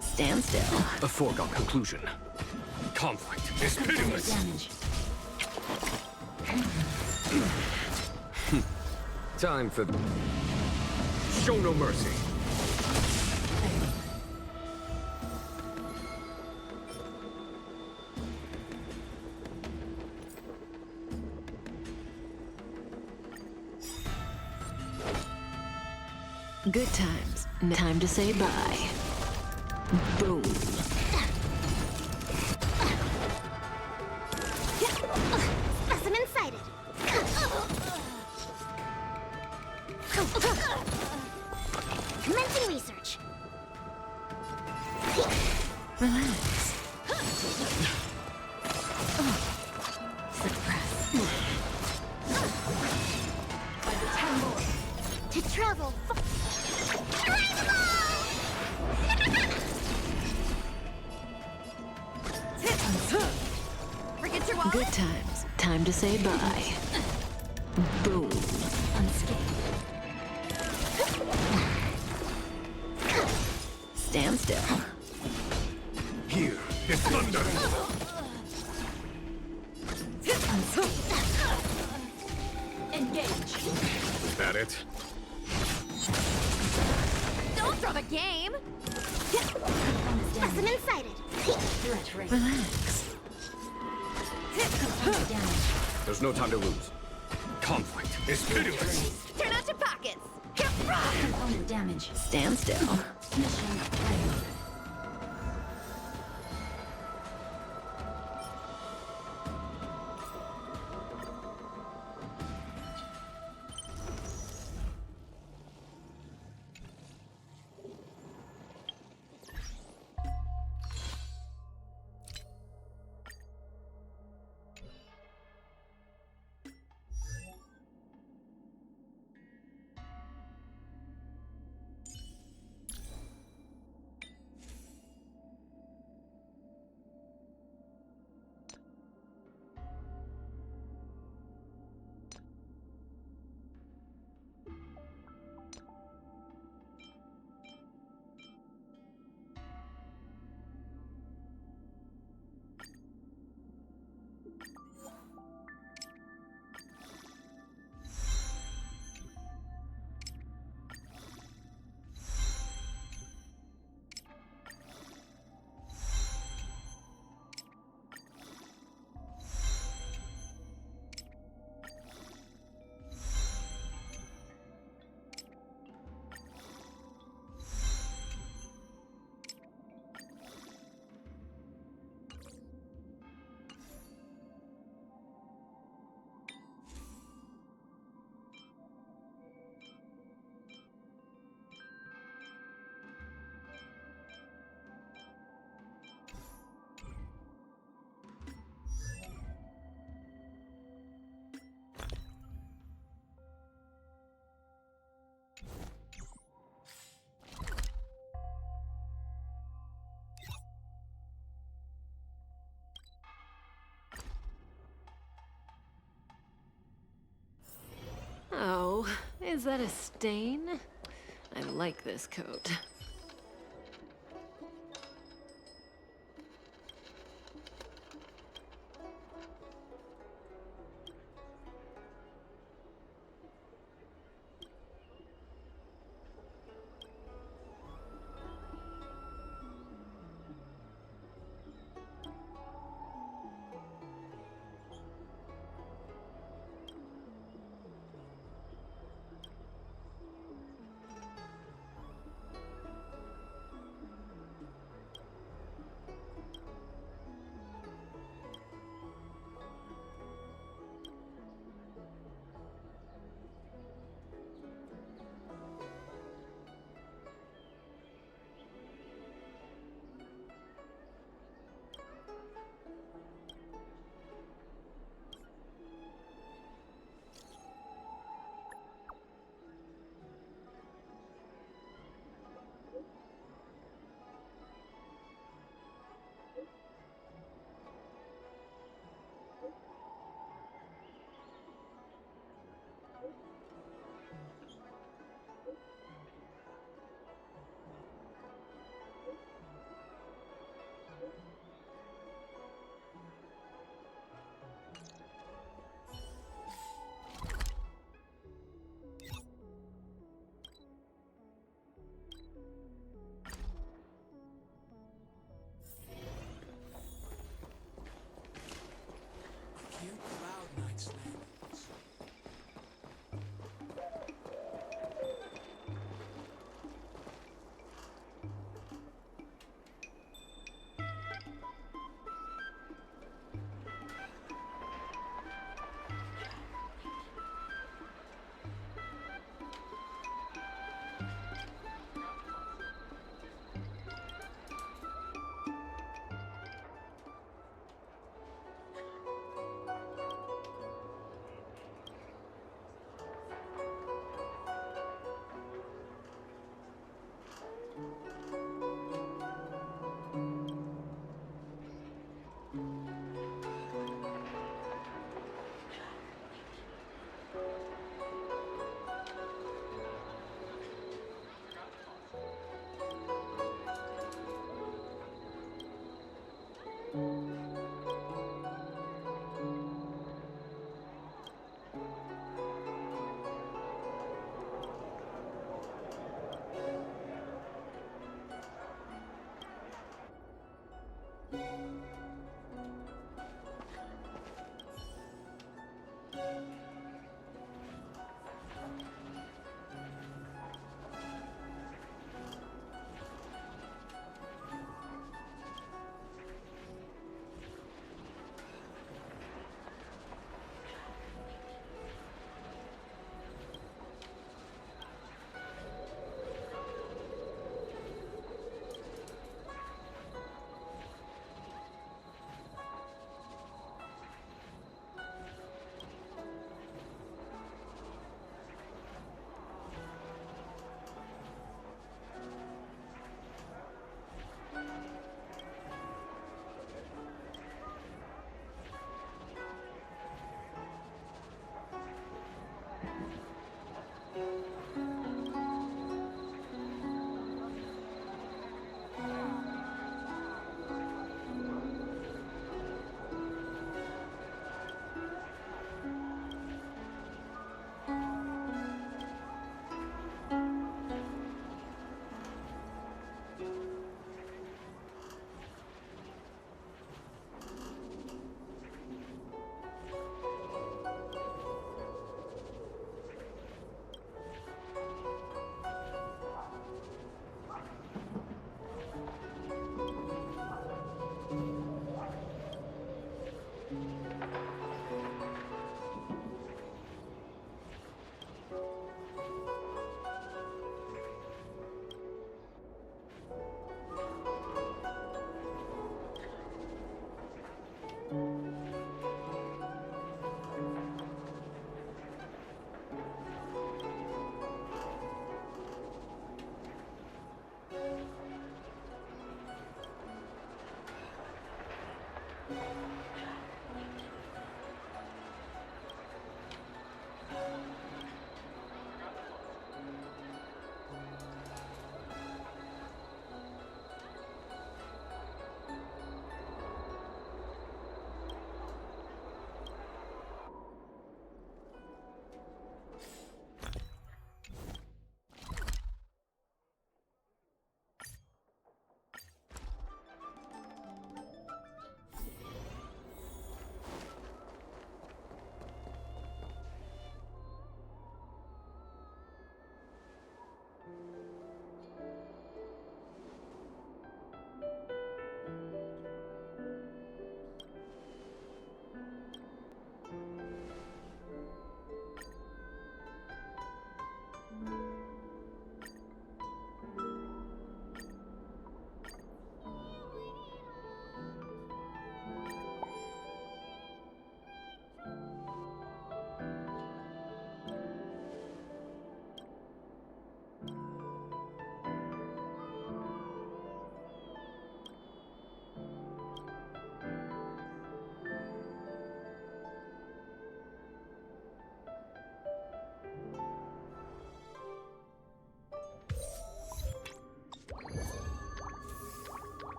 Stand still. A foregone conclusion. Conflict is pitiless. Damage. Time for... Show no mercy. Good times. Time to say bye. Boom. Specimen sighted. Commencing research. Relax. Suppress. By the 10 more. To travel far. Forget your wallet? Good times. Time to say bye. Boom. Unscathed. Stand still. Here is thunder. Engage. Is that it? Don't throw the game! Specimen sighted. Threat rate. Relax. Damage. There's no time to lose. Conflict is pitiless. Turn out your pockets! Component damage. Stand still. Mission failed. Oh, is that a stain? I like this coat.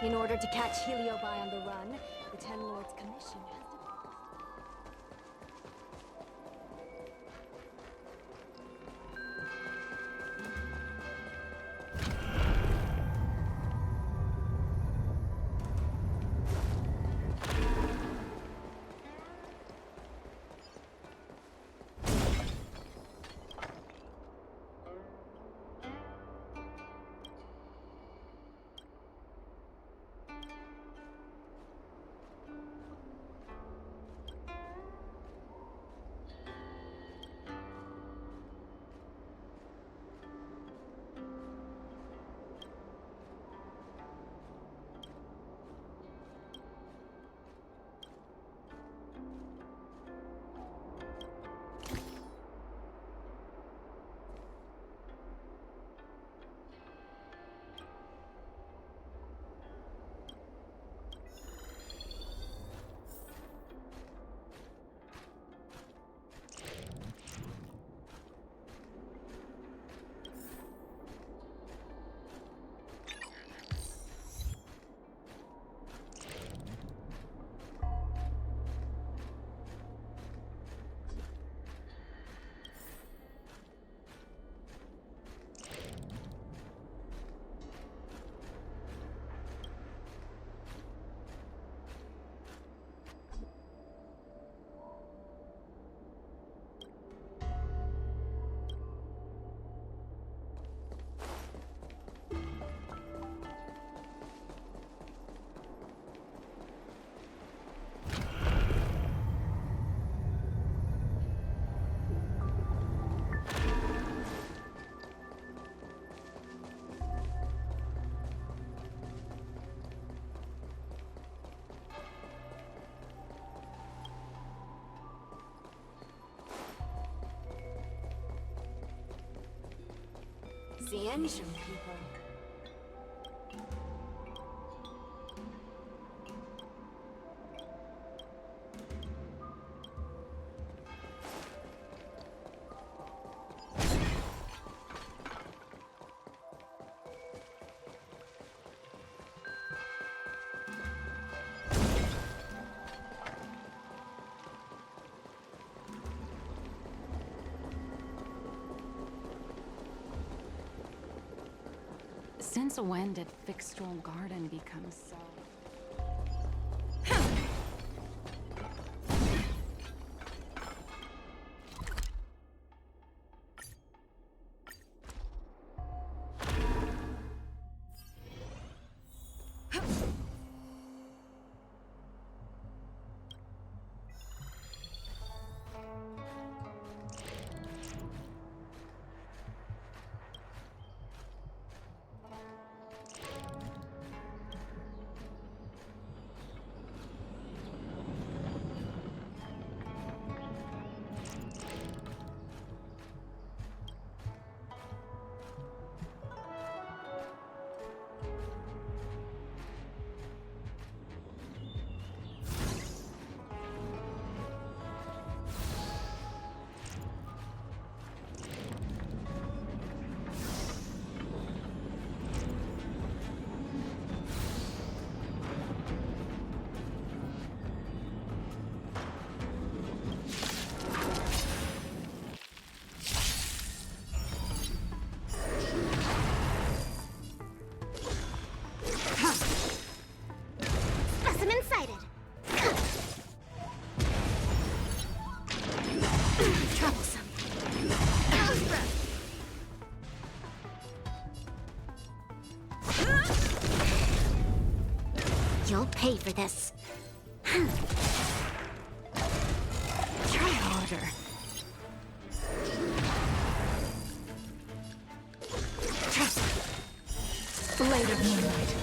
In order to catch Heliobi on the run, the Ten Lords Commission has to... Xianzhou people. Since when did Fixstral Garden become so... Specimen sighted. Troublesome. You'll pay for this. Try harder. Blade of moonlight.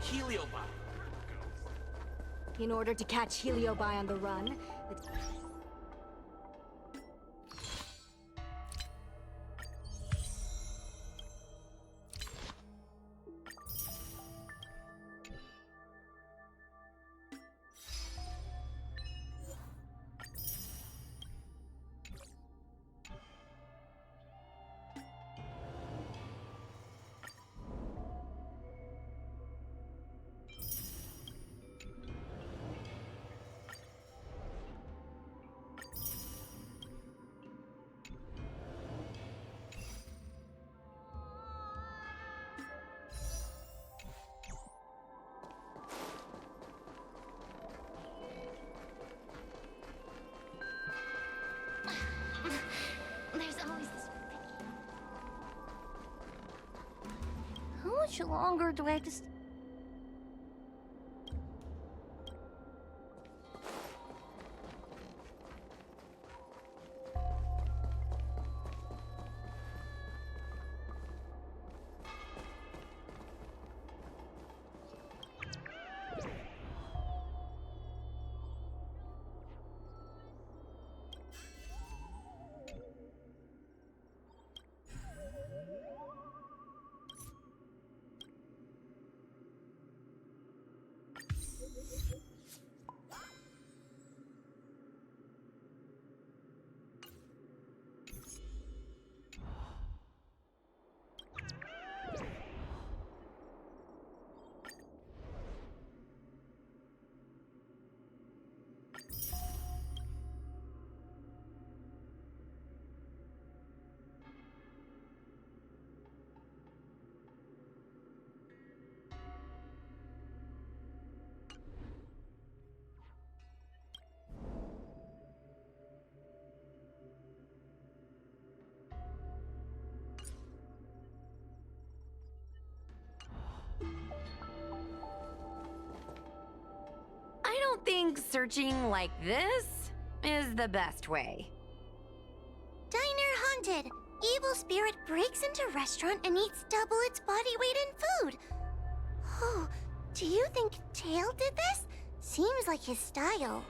Heliobi. In order to catch Heliobi on the run, it's... There's always this picky. How much longer do I have to I don't think searching like this is the best way. Diner haunted. Evil spirit breaks into restaurant and eats double its body weight in food. Oh, do you think Tail did this? Seems like his style.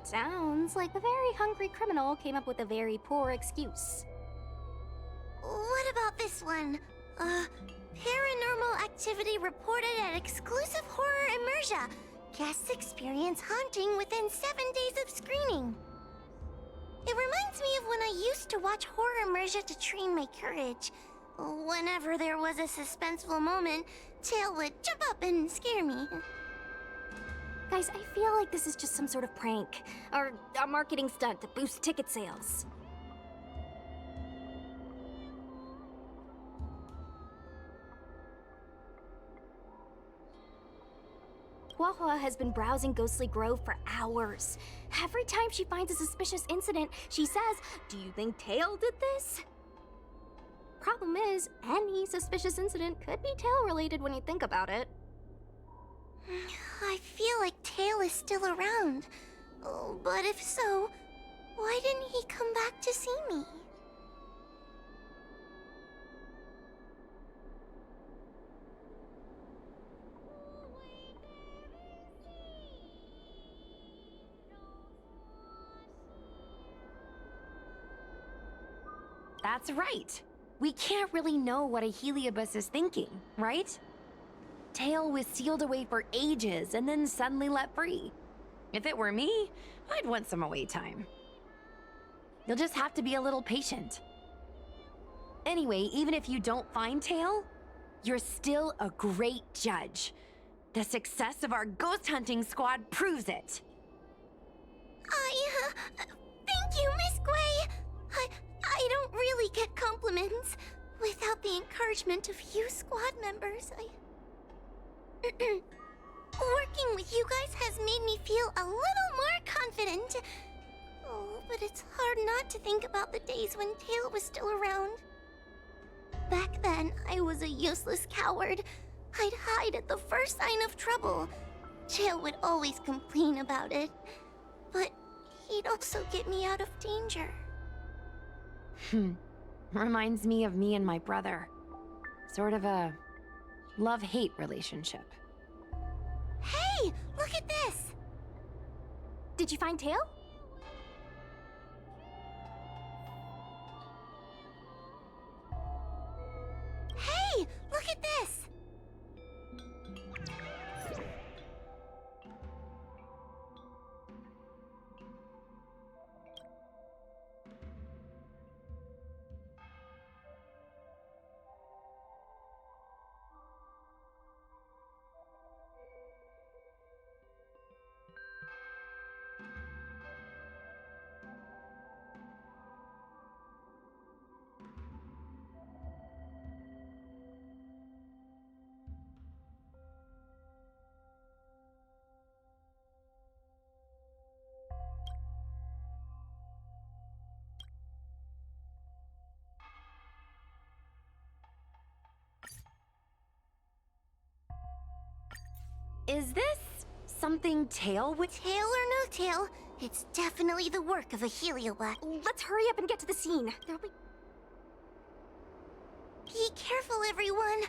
Sounds like the very hungry criminal came up with a very poor excuse. What about this one? Paranormal activity reported at exclusive horror immersia. Guests experience haunting within 7 days of screening. It reminds me of when I used to watch horror immersia to train my courage. Whenever there was a suspenseful moment, Tail would jump up and scare me. Guys, I feel like this is just some sort of prank, or a marketing stunt to boost ticket sales. Huahua has been browsing Ghostly Grove for hours. Every time she finds a suspicious incident, she says, "Do you think Tail did this?" Problem is, any suspicious incident could be Tail-related when you think about it. I feel like Tail is still around. Oh, but if so, why didn't he come back to see me? That's right. We can't really know what a Heliobus is thinking, right? Tail was sealed away for ages and then suddenly let free. If it were me, I'd want some away time. You'll just have to be a little patient. Anyway, even if you don't find Tail, you're still a great judge. The success of our ghost hunting squad proves it. Thank you, Miss Gwei. I don't really get compliments. Without the encouragement of you squad members, working with you guys has made me feel a little more confident. Oh, but it's hard not to think about the days when Tail was still around. Back then, I was a useless coward. I'd hide at the first sign of trouble. Tail would always complain about it. But he'd also get me out of danger. Reminds me of me and my brother. Sort of a love-hate relationship. Hey, look at this! Did you find Tail? Hey, look at this! Is this something Tail would— Tail or no tail, it's definitely the work of a Helioblack. Let's hurry up and get to the scene. There'll be... Be careful, everyone!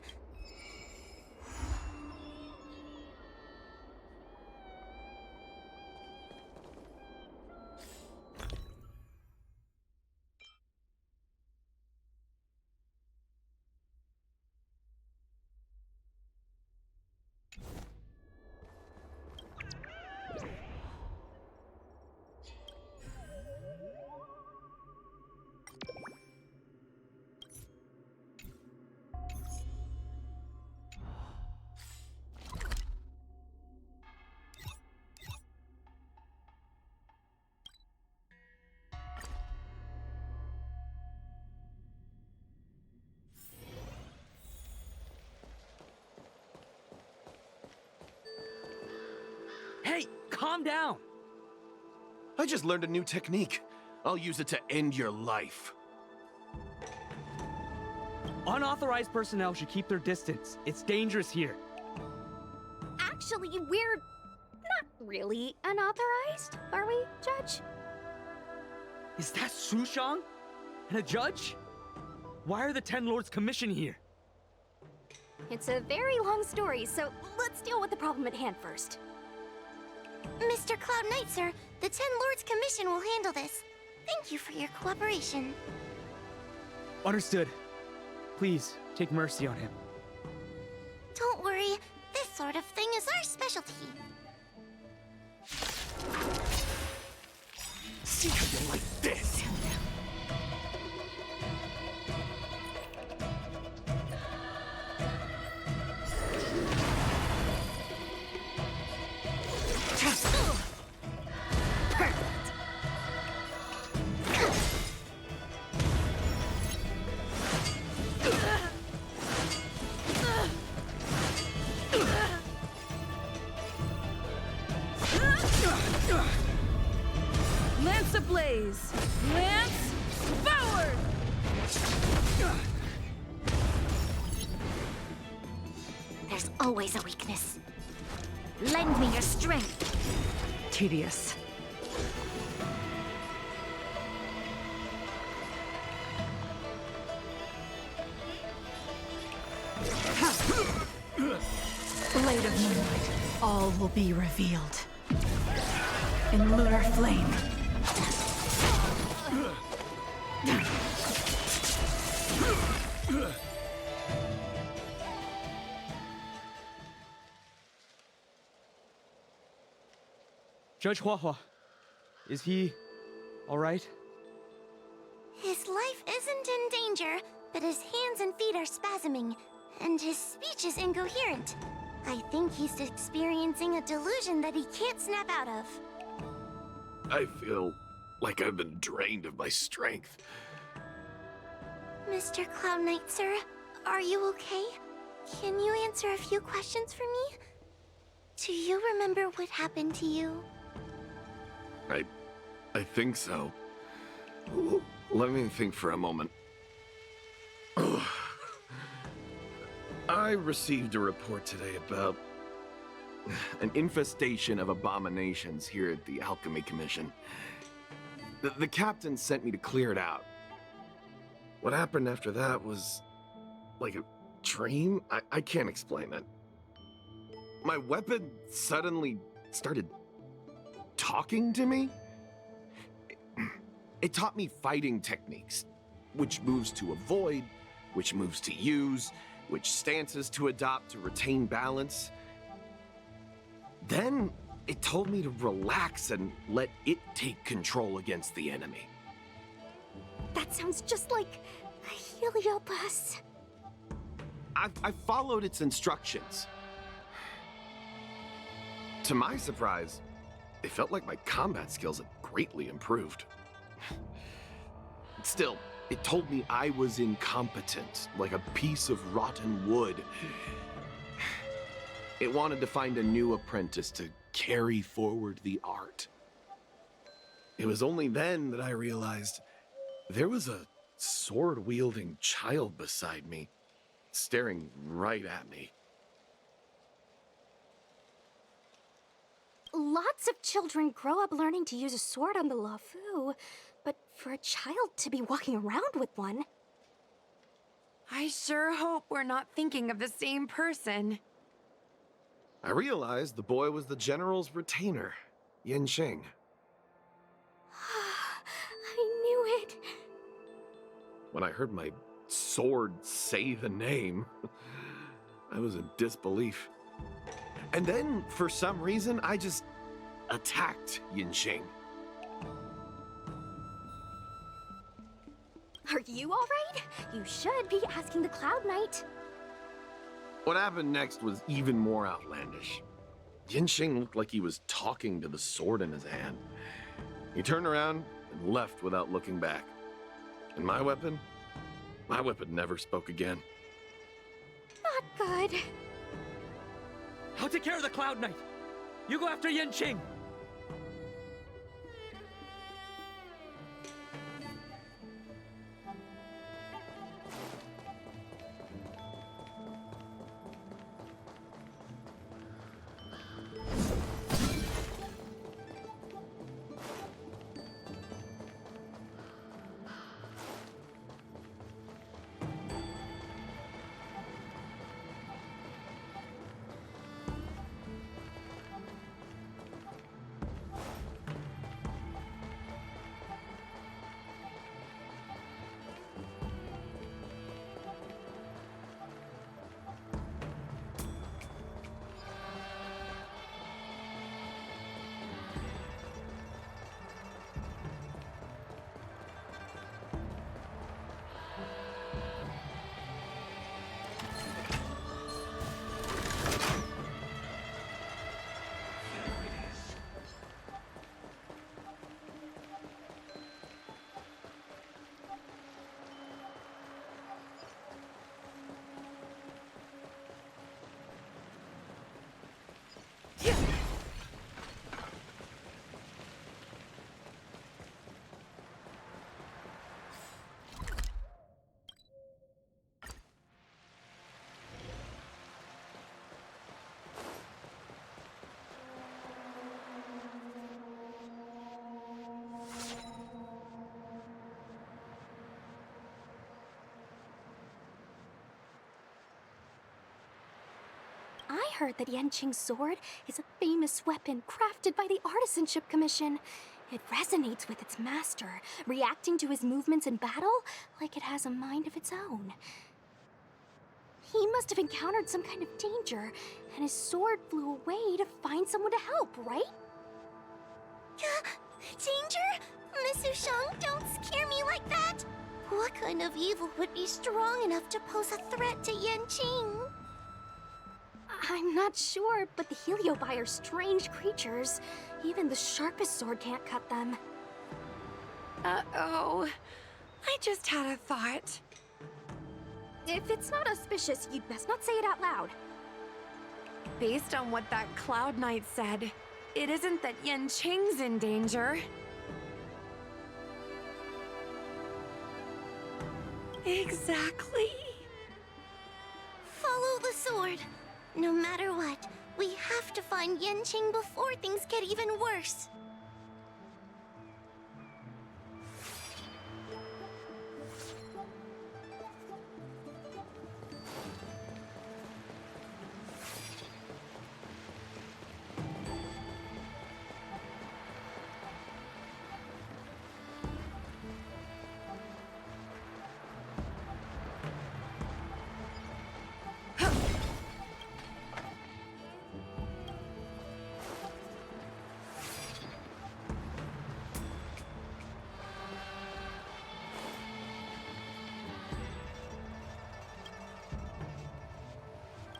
Hey, calm down! I just learned a new technique. I'll use it to end your life. Unauthorized personnel should keep their distance. It's dangerous here. Actually, we're not really unauthorized, are we, Judge? Is that Sushang? And a judge? Why are the Ten Lords Commission here? It's a very long story, so let's deal with the problem at hand first. Mr. Cloud Knight, sir, the Ten Lords Commission will handle this. Thank you for your cooperation. Understood. Please, take mercy on him. Don't worry, this sort of thing is our specialty. See how you like this! Lance ablaze! Lance forward! There's always a weakness. Lend me your strength. Tedious. Blade of moonlight, all will be revealed. In lunar flame. Judge Huahua, is he all right? His life isn't in danger, but his hands and feet are spasming, and his speech is incoherent. I think he's experiencing a delusion that he can't snap out of. I feel like I've been drained of my strength. Mr. Cloud Knight, sir, are you okay? Can you answer a few questions for me? Do you remember what happened to you? I think so. Let me think for a moment. I received a report today about an infestation of abominations here at the Alchemy Commission. The captain sent me to clear it out. What happened after that was like a dream? I can't explain it. My weapon suddenly started talking to me. It taught me fighting techniques, which moves to avoid, which moves to use, which stances to adopt to retain balance. Then it told me to relax and let it take control against the enemy. That sounds just like a Heliobus. I followed its instructions. To my surprise, it felt like my combat skills had greatly improved. Still, it told me I was incompetent, like a piece of rotten wood. It wanted to find a new apprentice to carry forward the art. It was only then that I realized there was a sword-wielding child beside me, staring right at me. Lots of children grow up learning to use a sword on the Luofu, but for a child to be walking around with one... I sure hope we're not thinking of the same person. I realized the boy was the general's retainer, Yanqing. I knew it. When I heard my sword say the name, I was in disbelief. And then, for some reason, I just attacked Yanqing. Are you alright? You should be asking the Cloud Knight. What happened next was even more outlandish. Yanqing looked like he was talking to the sword in his hand. He turned around and left without looking back. And my weapon never spoke again. Not good. I'll take care of the Cloud Knight. You go after Yanqing. I heard that Yanqing's sword is a famous weapon crafted by the Artisanship Commission. It resonates with its master, reacting to his movements in battle like it has a mind of its own. He must have encountered some kind of danger, and his sword flew away to find someone to help, right? Danger? Miss Sushang, don't scare me like that! What kind of evil would be strong enough to pose a threat to Yanqing? I'm not sure, but the Heliobi are strange creatures. Even the sharpest sword can't cut them. Uh-oh. I just had a thought. If it's not auspicious, you'd best not say it out loud. Based on what that Cloud Knight said, it isn't that Yanqing's in danger. Exactly. Follow the sword. No matter what, we have to find Yanqing before things get even worse.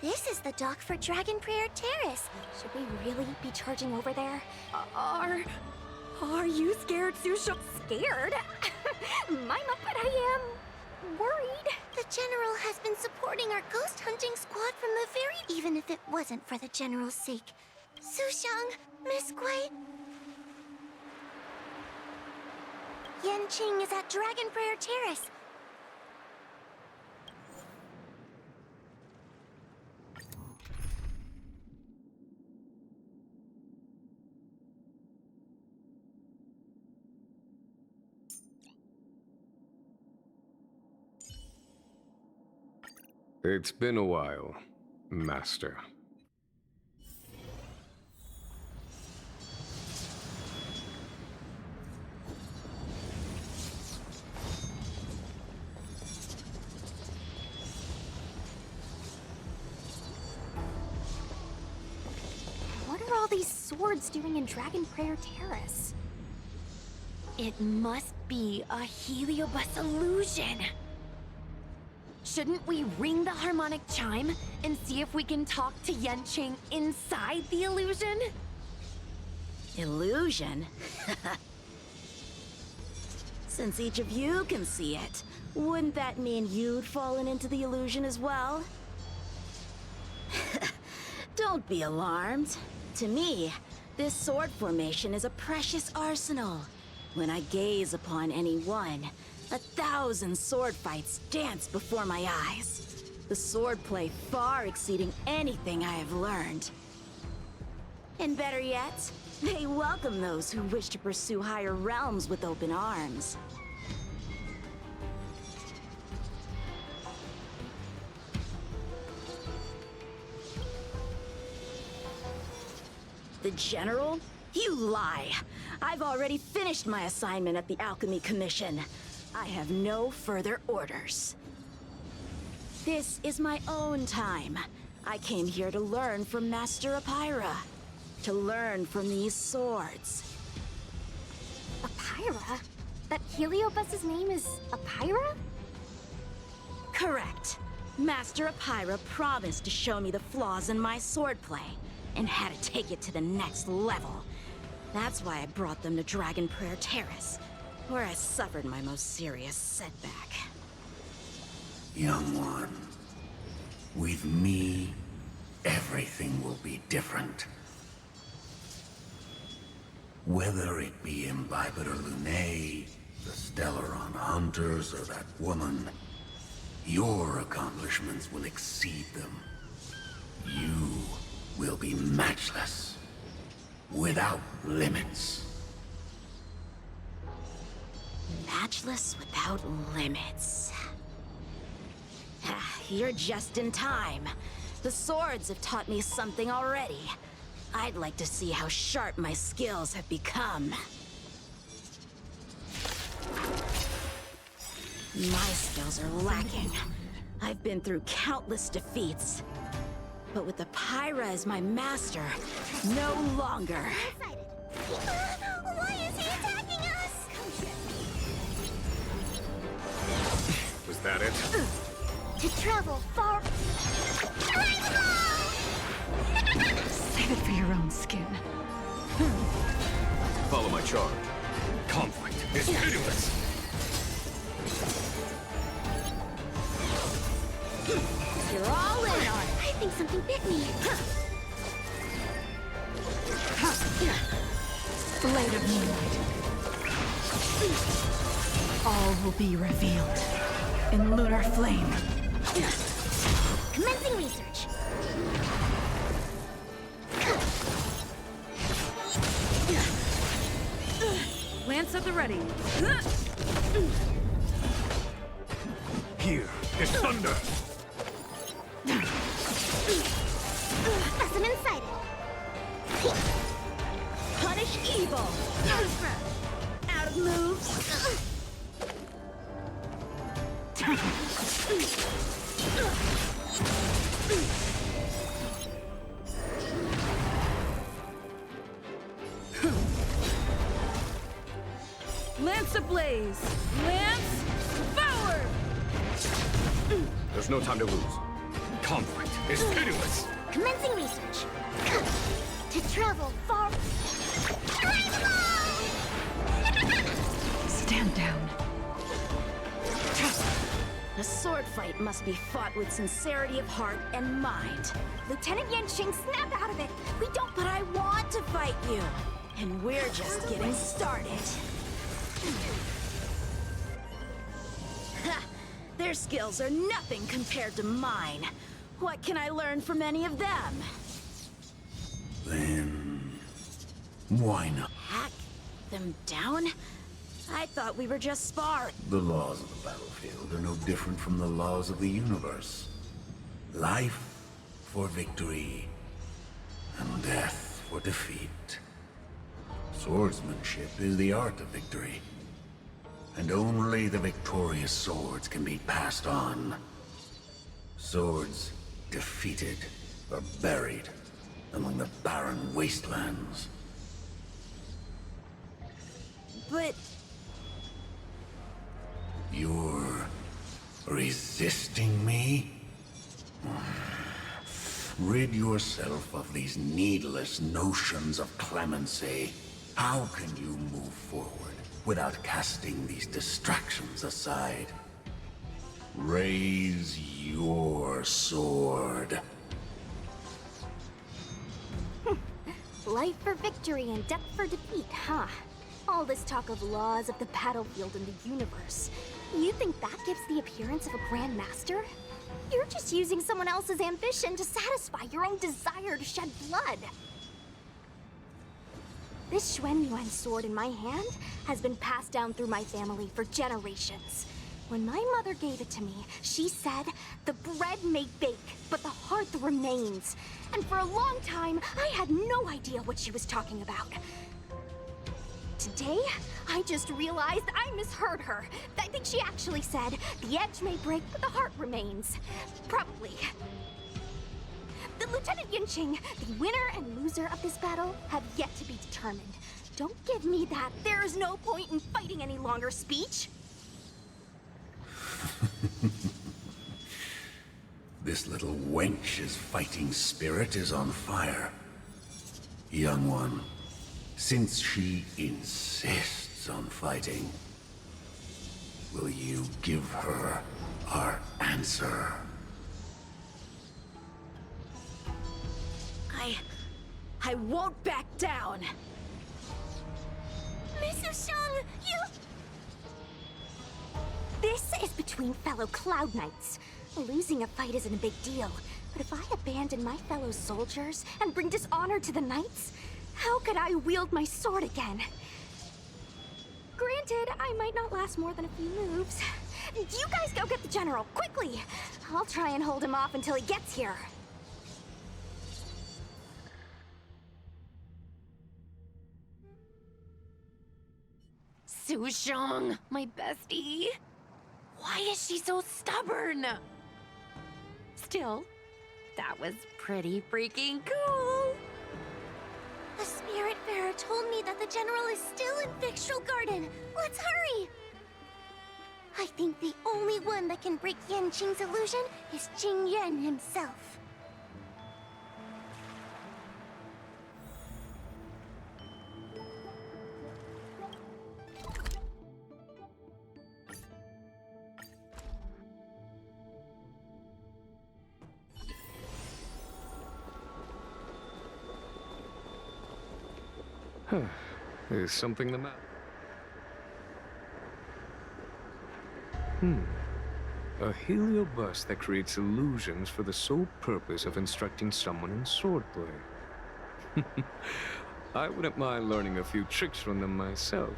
This is the dock for Dragon Prayer Terrace. Should we really be charging over there? Are you scared, Susha? Scared? Might not, but I am worried. The General has been supporting our ghost hunting squad from the very... Even if it wasn't for the General's sake. Sushang, Miss Kuei... Yanqing is at Dragon Prayer Terrace. It's been a while, Master. What are all these swords doing in Dragon Prayer Terrace? It must be a Heliobus illusion. Shouldn't we ring the harmonic chime and see if we can talk to Yanqing inside the illusion? Illusion? Since each of you can see it, wouldn't that mean you'd fallen into the illusion as well? Don't be alarmed. To me, this sword formation is a precious arsenal. When I gaze upon any one, 1,000 sword fights dance before my eyes. The swordplay far exceeding anything I have learned. And better yet, they welcome those who wish to pursue higher realms with open arms. The General? You lie! I've already finished my assignment at the Alchemy Commission. I have no further orders. This is my own time. I came here to learn from Master Apira. To learn from these swords. Apira? That Heliobus's name is Apira? Correct. Master Apira promised to show me the flaws in my swordplay, and had to take it to the next level. That's why I brought them to Dragon Prayer Terrace, where I suffered my most serious setback. Young one, with me, everything will be different. Whether it be Imbibiter Lunae, the Stellaron Hunters, or that woman, your accomplishments will exceed them. You will be matchless, without limits. Matchless without limits. You're just in time. The swords have taught me something already. I'd like to see how sharp my skills have become. My skills are lacking. I've been through countless defeats. But with Apira as my master, no longer. Why is he attacking us? Was that it? To travel far... Save it for your own skin. Follow my charge. Conflict is pitiless. You're all in on it. I think something bit me. Blade of Moonlight. All will be revealed in lunar flame. Commencing research. Lance at the ready. Here is thunder. Specimen sighted. Punish evil. Out of moves. Lance ablaze! Lance forward! There's no time to lose. conflict is pitiless. Commencing research. To travel far... Stand down. A sword fight must be fought with sincerity of heart and mind. Lieutenant Yanqing, snap out of it! We don't... But I want to fight you, and we're just getting started. Ha! Their skills are nothing compared to mine. What can I learn from any of them? Then... why not? Hack them down? I thought we were just sparring. The laws of the battlefield are no different from the laws of the universe. Life for victory, and death for defeat. Swordsmanship is the art of victory, and only the victorious swords can be passed on. Swords defeated are buried among the barren wastelands. But... You're resisting me? Rid yourself of these needless notions of clemency. How can you move forward without casting these distractions aside? Raise your sword. Life for victory and death for defeat, huh? All this talk of laws of the battlefield and the universe. You think that gives the appearance of a Grand Master? You're just using someone else's ambition to satisfy your own desire to shed blood. This Xuan Yuan sword in my hand has been passed down through my family for generations. When my mother gave it to me, she said, the bread may bake, but the hearth remains. And for a long time, I had no idea what she was talking about. Today, I just realized I misheard her. I think she actually said, the edge may break, but the heart remains. Probably. The Lieutenant Yanqing, the winner and loser of this battle, have yet to be determined. Don't give me that there is no point in fighting any longer speech. This little wench's fighting spirit is on fire. Young one, since she insists on fighting, will you give her our answer? I won't back down. Miss Sushang, you... This is between fellow Cloud Knights. Losing a fight isn't a big deal, but if I abandon my fellow soldiers and bring dishonor to the Knights, how could I wield my sword again? Granted, I might not last more than a few moves. You guys go get the General, quickly! I'll try and hold him off until he gets here. Sushang, my bestie. Why is she so stubborn? Still, that was pretty freaking cool. The Spiritfarer told me that the General is still in Victral Garden. Let's hurry! I think the only one that can break Yanqing's illusion is Jing Yuan himself. Is something the matter? A heliobus that creates illusions for the sole purpose of instructing someone in swordplay. I wouldn't mind learning a few tricks from them myself.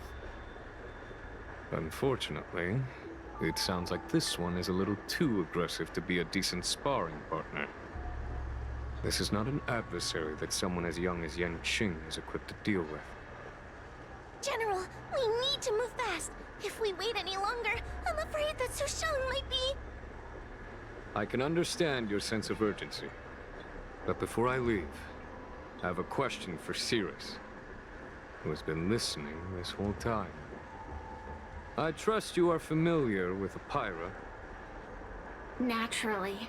Unfortunately, it sounds like this one is a little too aggressive to be a decent sparring partner. This is not an adversary that someone as young as Yanqing is equipped to deal with. General, we need to move fast. If we wait any longer, I'm afraid that Sushang might be... I can understand your sense of urgency. But before I leave, I have a question for Cirrus, who has been listening this whole time. I trust you are familiar with Apira. Naturally.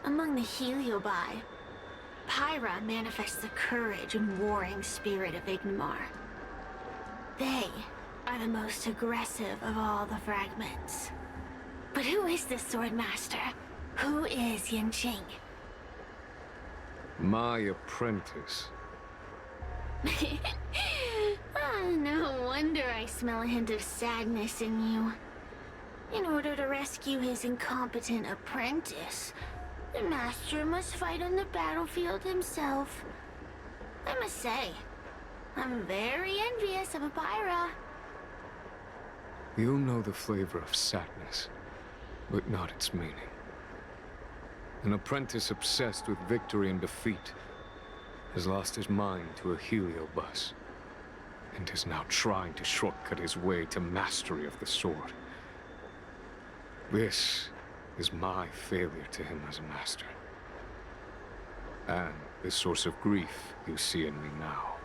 Among the Heliobi, Pyra manifests the courage and warring spirit of Ignomar. They are the most aggressive of all the fragments. But who is this Swordmaster? Who is Yanqing? My apprentice. No wonder I smell a hint of sadness in you. In order to rescue his incompetent apprentice, the master must fight on the battlefield himself. I must say, I'm very envious of Pyra. You know the flavor of sadness, but not its meaning. An apprentice obsessed with victory and defeat has lost his mind to a heliobus, and is now trying to shortcut his way to mastery of the sword. This is my failure to him as a master. And the source of grief you see in me now.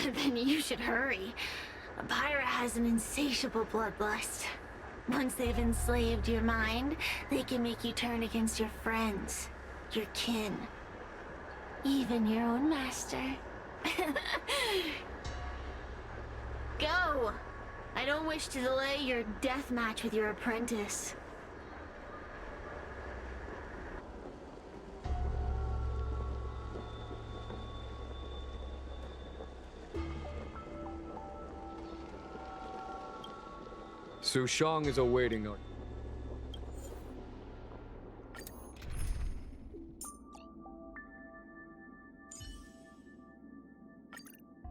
Then you should hurry. Pyra has an insatiable bloodlust. Once they've enslaved your mind, they can make you turn against your friends, your kin, even your own master. Go! I don't wish to delay your death match with your apprentice. Su Shang is awaiting our...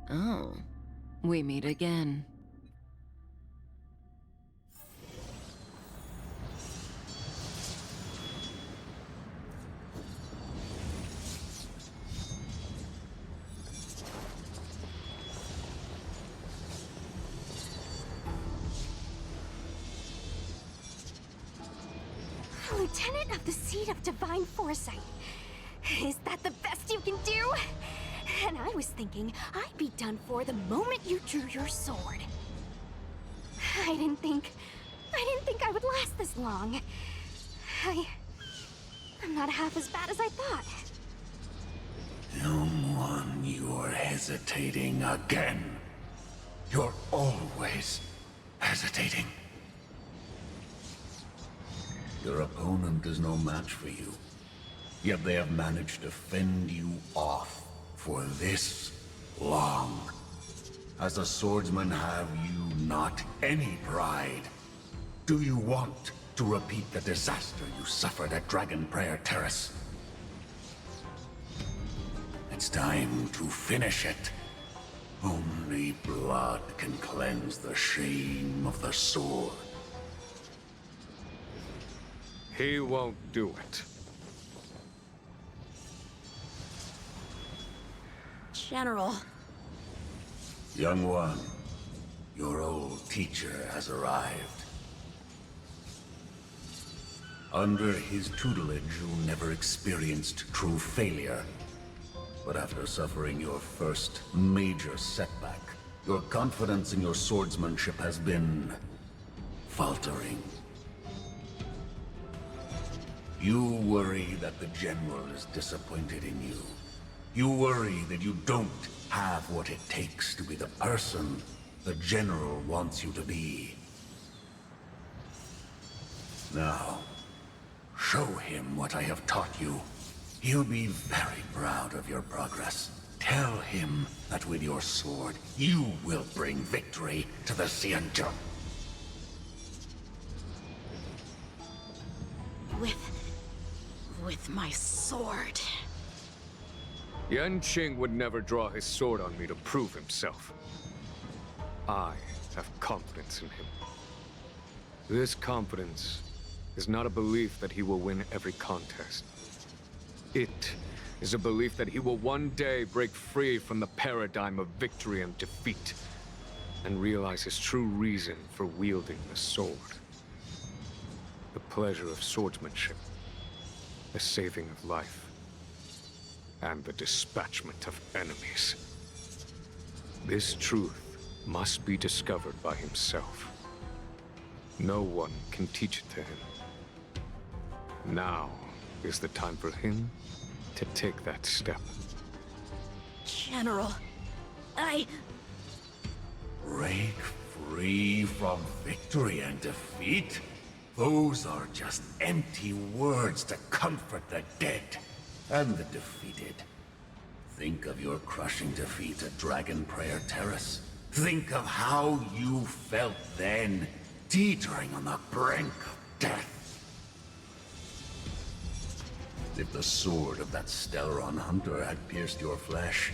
Oh, we meet again. Lieutenant of the Seat of Divine Foresight. Is that the best you can do? And I was thinking I'd be done for the moment you drew your sword. I didn't think I would last this long. I'm not half as bad as I thought. Young one, you're hesitating again. You're always hesitating. Your opponent is no match for you. Yet they have managed to fend you off for this long. As a swordsman, have you not any pride? Do you want to repeat the disaster you suffered at Dragon Prayer Terrace? It's time to finish it. Only blood can cleanse the shame of the sword. He won't do it. General. Young one, your old teacher has arrived. Under his tutelage, you never experienced true failure. But after suffering your first major setback, your confidence in your swordsmanship has been faltering. You worry that the General is disappointed in you. You worry that you don't have what it takes to be the person the General wants you to be. Now, show him what I have taught you. He'll be very proud of your progress. Tell him that with your sword, you will bring victory to the Xianzhou. With my sword. Yanqing would never draw his sword on me to prove himself. I have confidence in him. This confidence is not a belief that he will win every contest. It is a belief that he will one day break free from the paradigm of victory and defeat, and realize his true reason for wielding the sword. The pleasure of swordsmanship, the saving of life, and the dispatchment of enemies. This truth must be discovered by himself. No one can teach it to him. Now is the time for him to take that step. General, Break free from victory and defeat? Those are just empty words to comfort the dead and the defeated. Think of your crushing defeat at Dragon Prayer Terrace. Think of how you felt then, teetering on the brink of death. If the sword of that Stellaron hunter had pierced your flesh,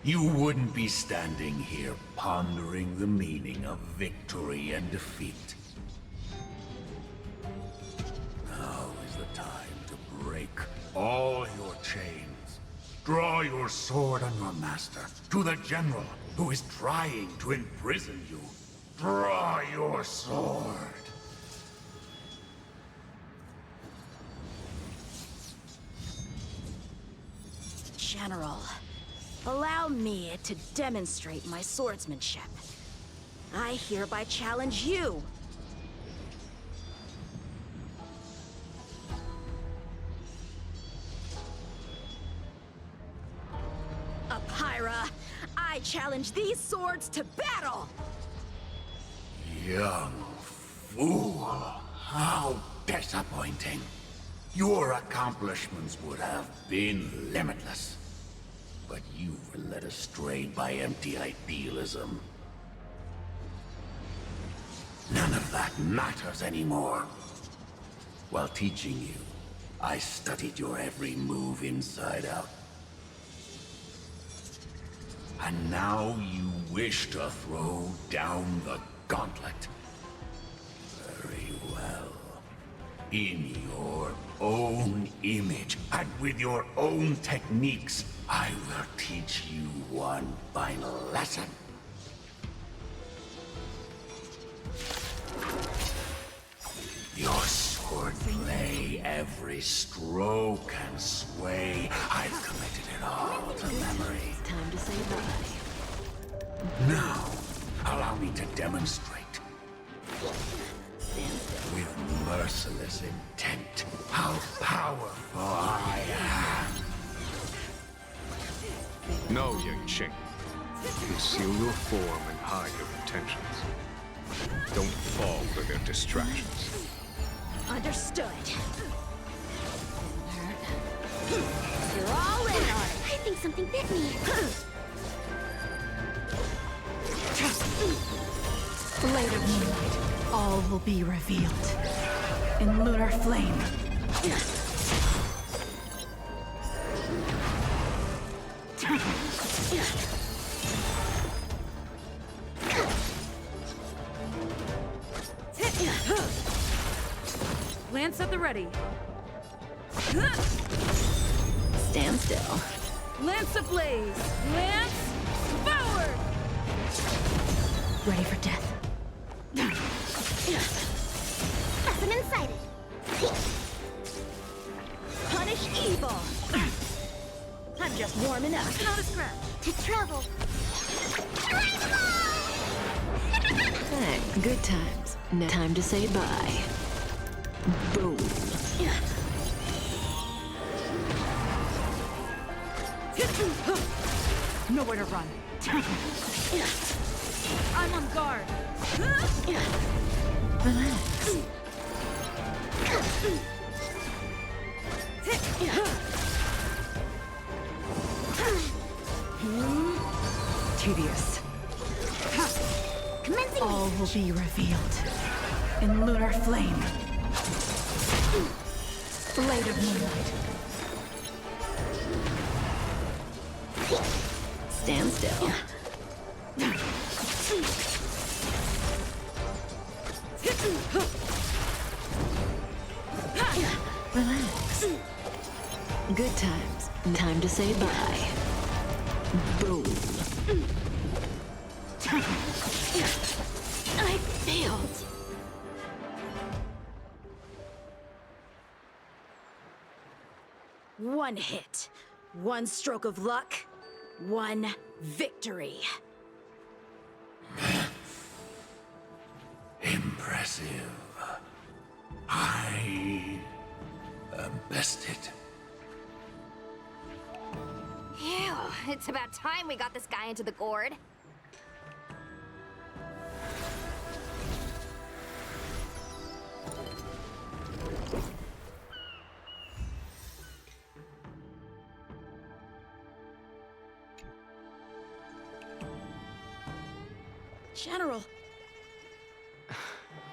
you wouldn't be standing here pondering the meaning of victory and defeat. Now is the time to break all your chains. Draw your sword on your master, to the general who is trying to imprison you. Draw your sword. General, allow me to demonstrate my swordsmanship. I hereby challenge you. Apyra, I challenge these swords to battle! Young fool. How disappointing. Your accomplishments would have been limitless. But you were led astray by empty idealism. None of that matters anymore. While teaching you, I studied your every move inside out. And now you wish to throw down the gauntlet. Very well. In your own image, and with your own techniques, I will teach you one final lesson. Your swordplay, every stroke and sway, I've committed it all to memory. Time to say bye. Now, allow me to demonstrate. With merciless intent, how powerful I am. No, Yangqing. Conceal your form and hide your intentions. Don't fall for their distractions. Understood. You're all in on it. I think something bit me. Blade of moonlight, all will be revealed. In lunar flame. Lance at the ready. Stand still. Lance ablaze. Lance forward. Ready for death. Specimen sighted. Punish evil. I'm just warming up. Not a scratch. To travel. Hey, good times. No time to say bye. Boom. Nowhere to run. I'm on guard. Relax. Tedious. Commencing. All will be revealed. In lunar flame. Blade of moonlight. Stand still. Relax. Good times. Time to say bye. Boom. I failed. One hit, one stroke of luck, one victory. Impressive. I am bested. Ew, it's about time we got this guy into the gourd. General.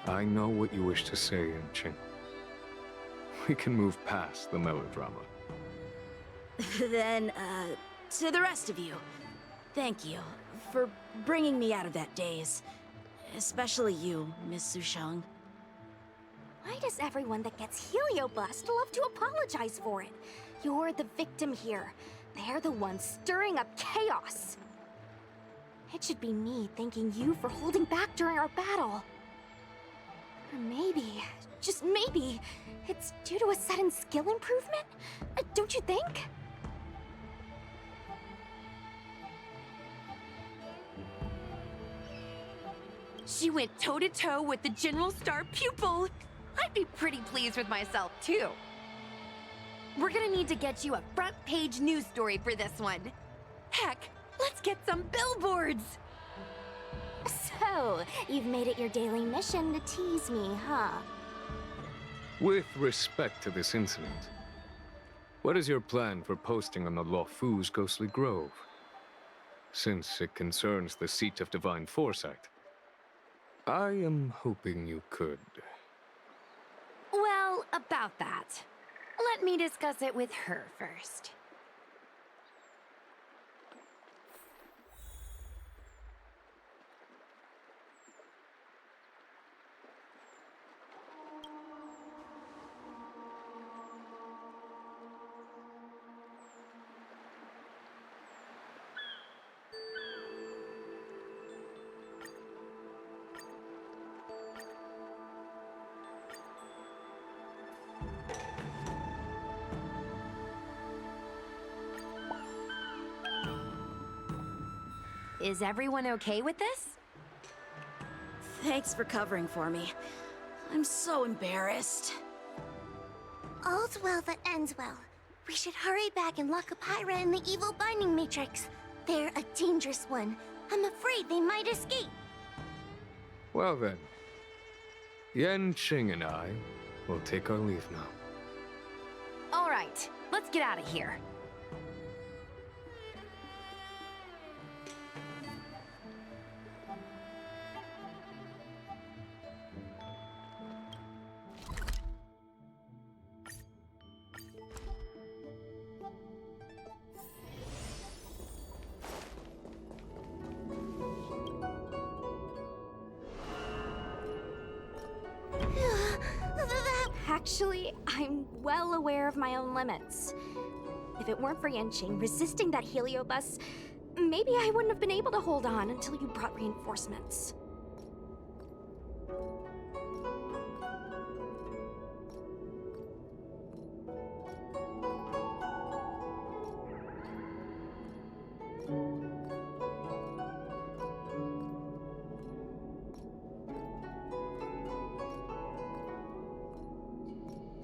I know what you wish to say, Yanqing. We can move past the melodrama. Then, to the rest of you, thank you for bringing me out of that daze. Especially you, Miss Sushang. Why does everyone that gets heliobust love to apologize for it? You're the victim here. They're the ones stirring up chaos. It should be me thanking you for holding back during our battle. Or maybe, just maybe, it's due to a sudden skill improvement? Don't you think? She went toe-to-toe with the General Star pupil. I'd be pretty pleased with myself, too. We're gonna need to get you a front-page news story for this one. Heck, let's get some billboards! So, you've made it your daily mission to tease me, huh? With respect to this incident, what is your plan for posting on the Luofu's Ghostly Grove? Since it concerns the seat of divine foresight, I am hoping you could. Well, about that. Let me discuss it with her first. Is everyone okay with this? Thanks for covering for me. I'm so embarrassed. All's well that ends well. We should hurry back and lock up Hyra in the evil binding matrix. They're a dangerous one. I'm afraid they might escape. Well then, Yanqing and I will take our leave now. All right, let's get out of here. Actually, I'm well aware of my own limits. If it weren't for Yanqing resisting that heliobus, maybe I wouldn't have been able to hold on until you brought reinforcements.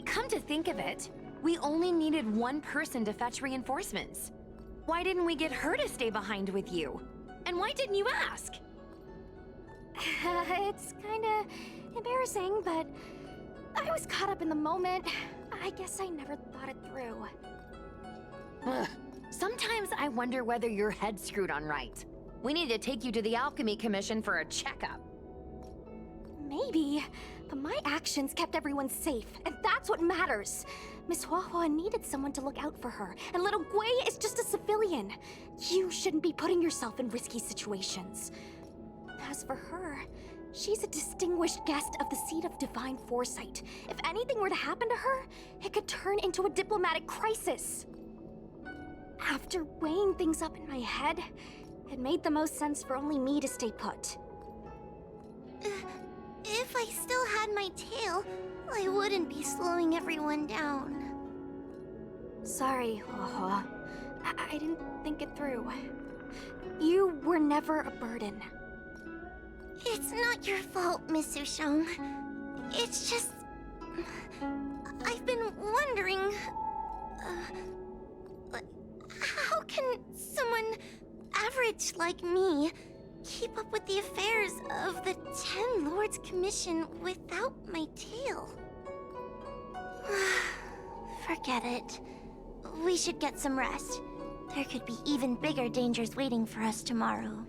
Come to think of it, we only needed one person to fetch reinforcements. Why didn't we get her to stay behind with you? And why didn't you ask? It's kinda embarrassing, but I was caught up in the moment. I guess I never thought it through. Ugh. Sometimes I wonder whether your head's screwed on right. We need to take you to the Alchemy Commission for a checkup. Maybe, but my actions kept everyone safe, and that's what matters. Miss Huahua needed someone to look out for her, and little Gui is just a civilian. You shouldn't be putting yourself in risky situations. As for her, she's a distinguished guest of the seat of divine foresight. If anything were to happen to her, it could turn into a diplomatic crisis. After weighing things up in my head, it made the most sense for only me to stay put. If I still had my tail, I wouldn't be slowing everyone down. Sorry, Huahua. I didn't think it through. You were never a burden. It's not your fault, Miss Sushang. It's just... I've been wondering much like me, keep up with the affairs of the Ten Lords Commission without my tail. Forget it. We should get some rest. There could be even bigger dangers waiting for us tomorrow.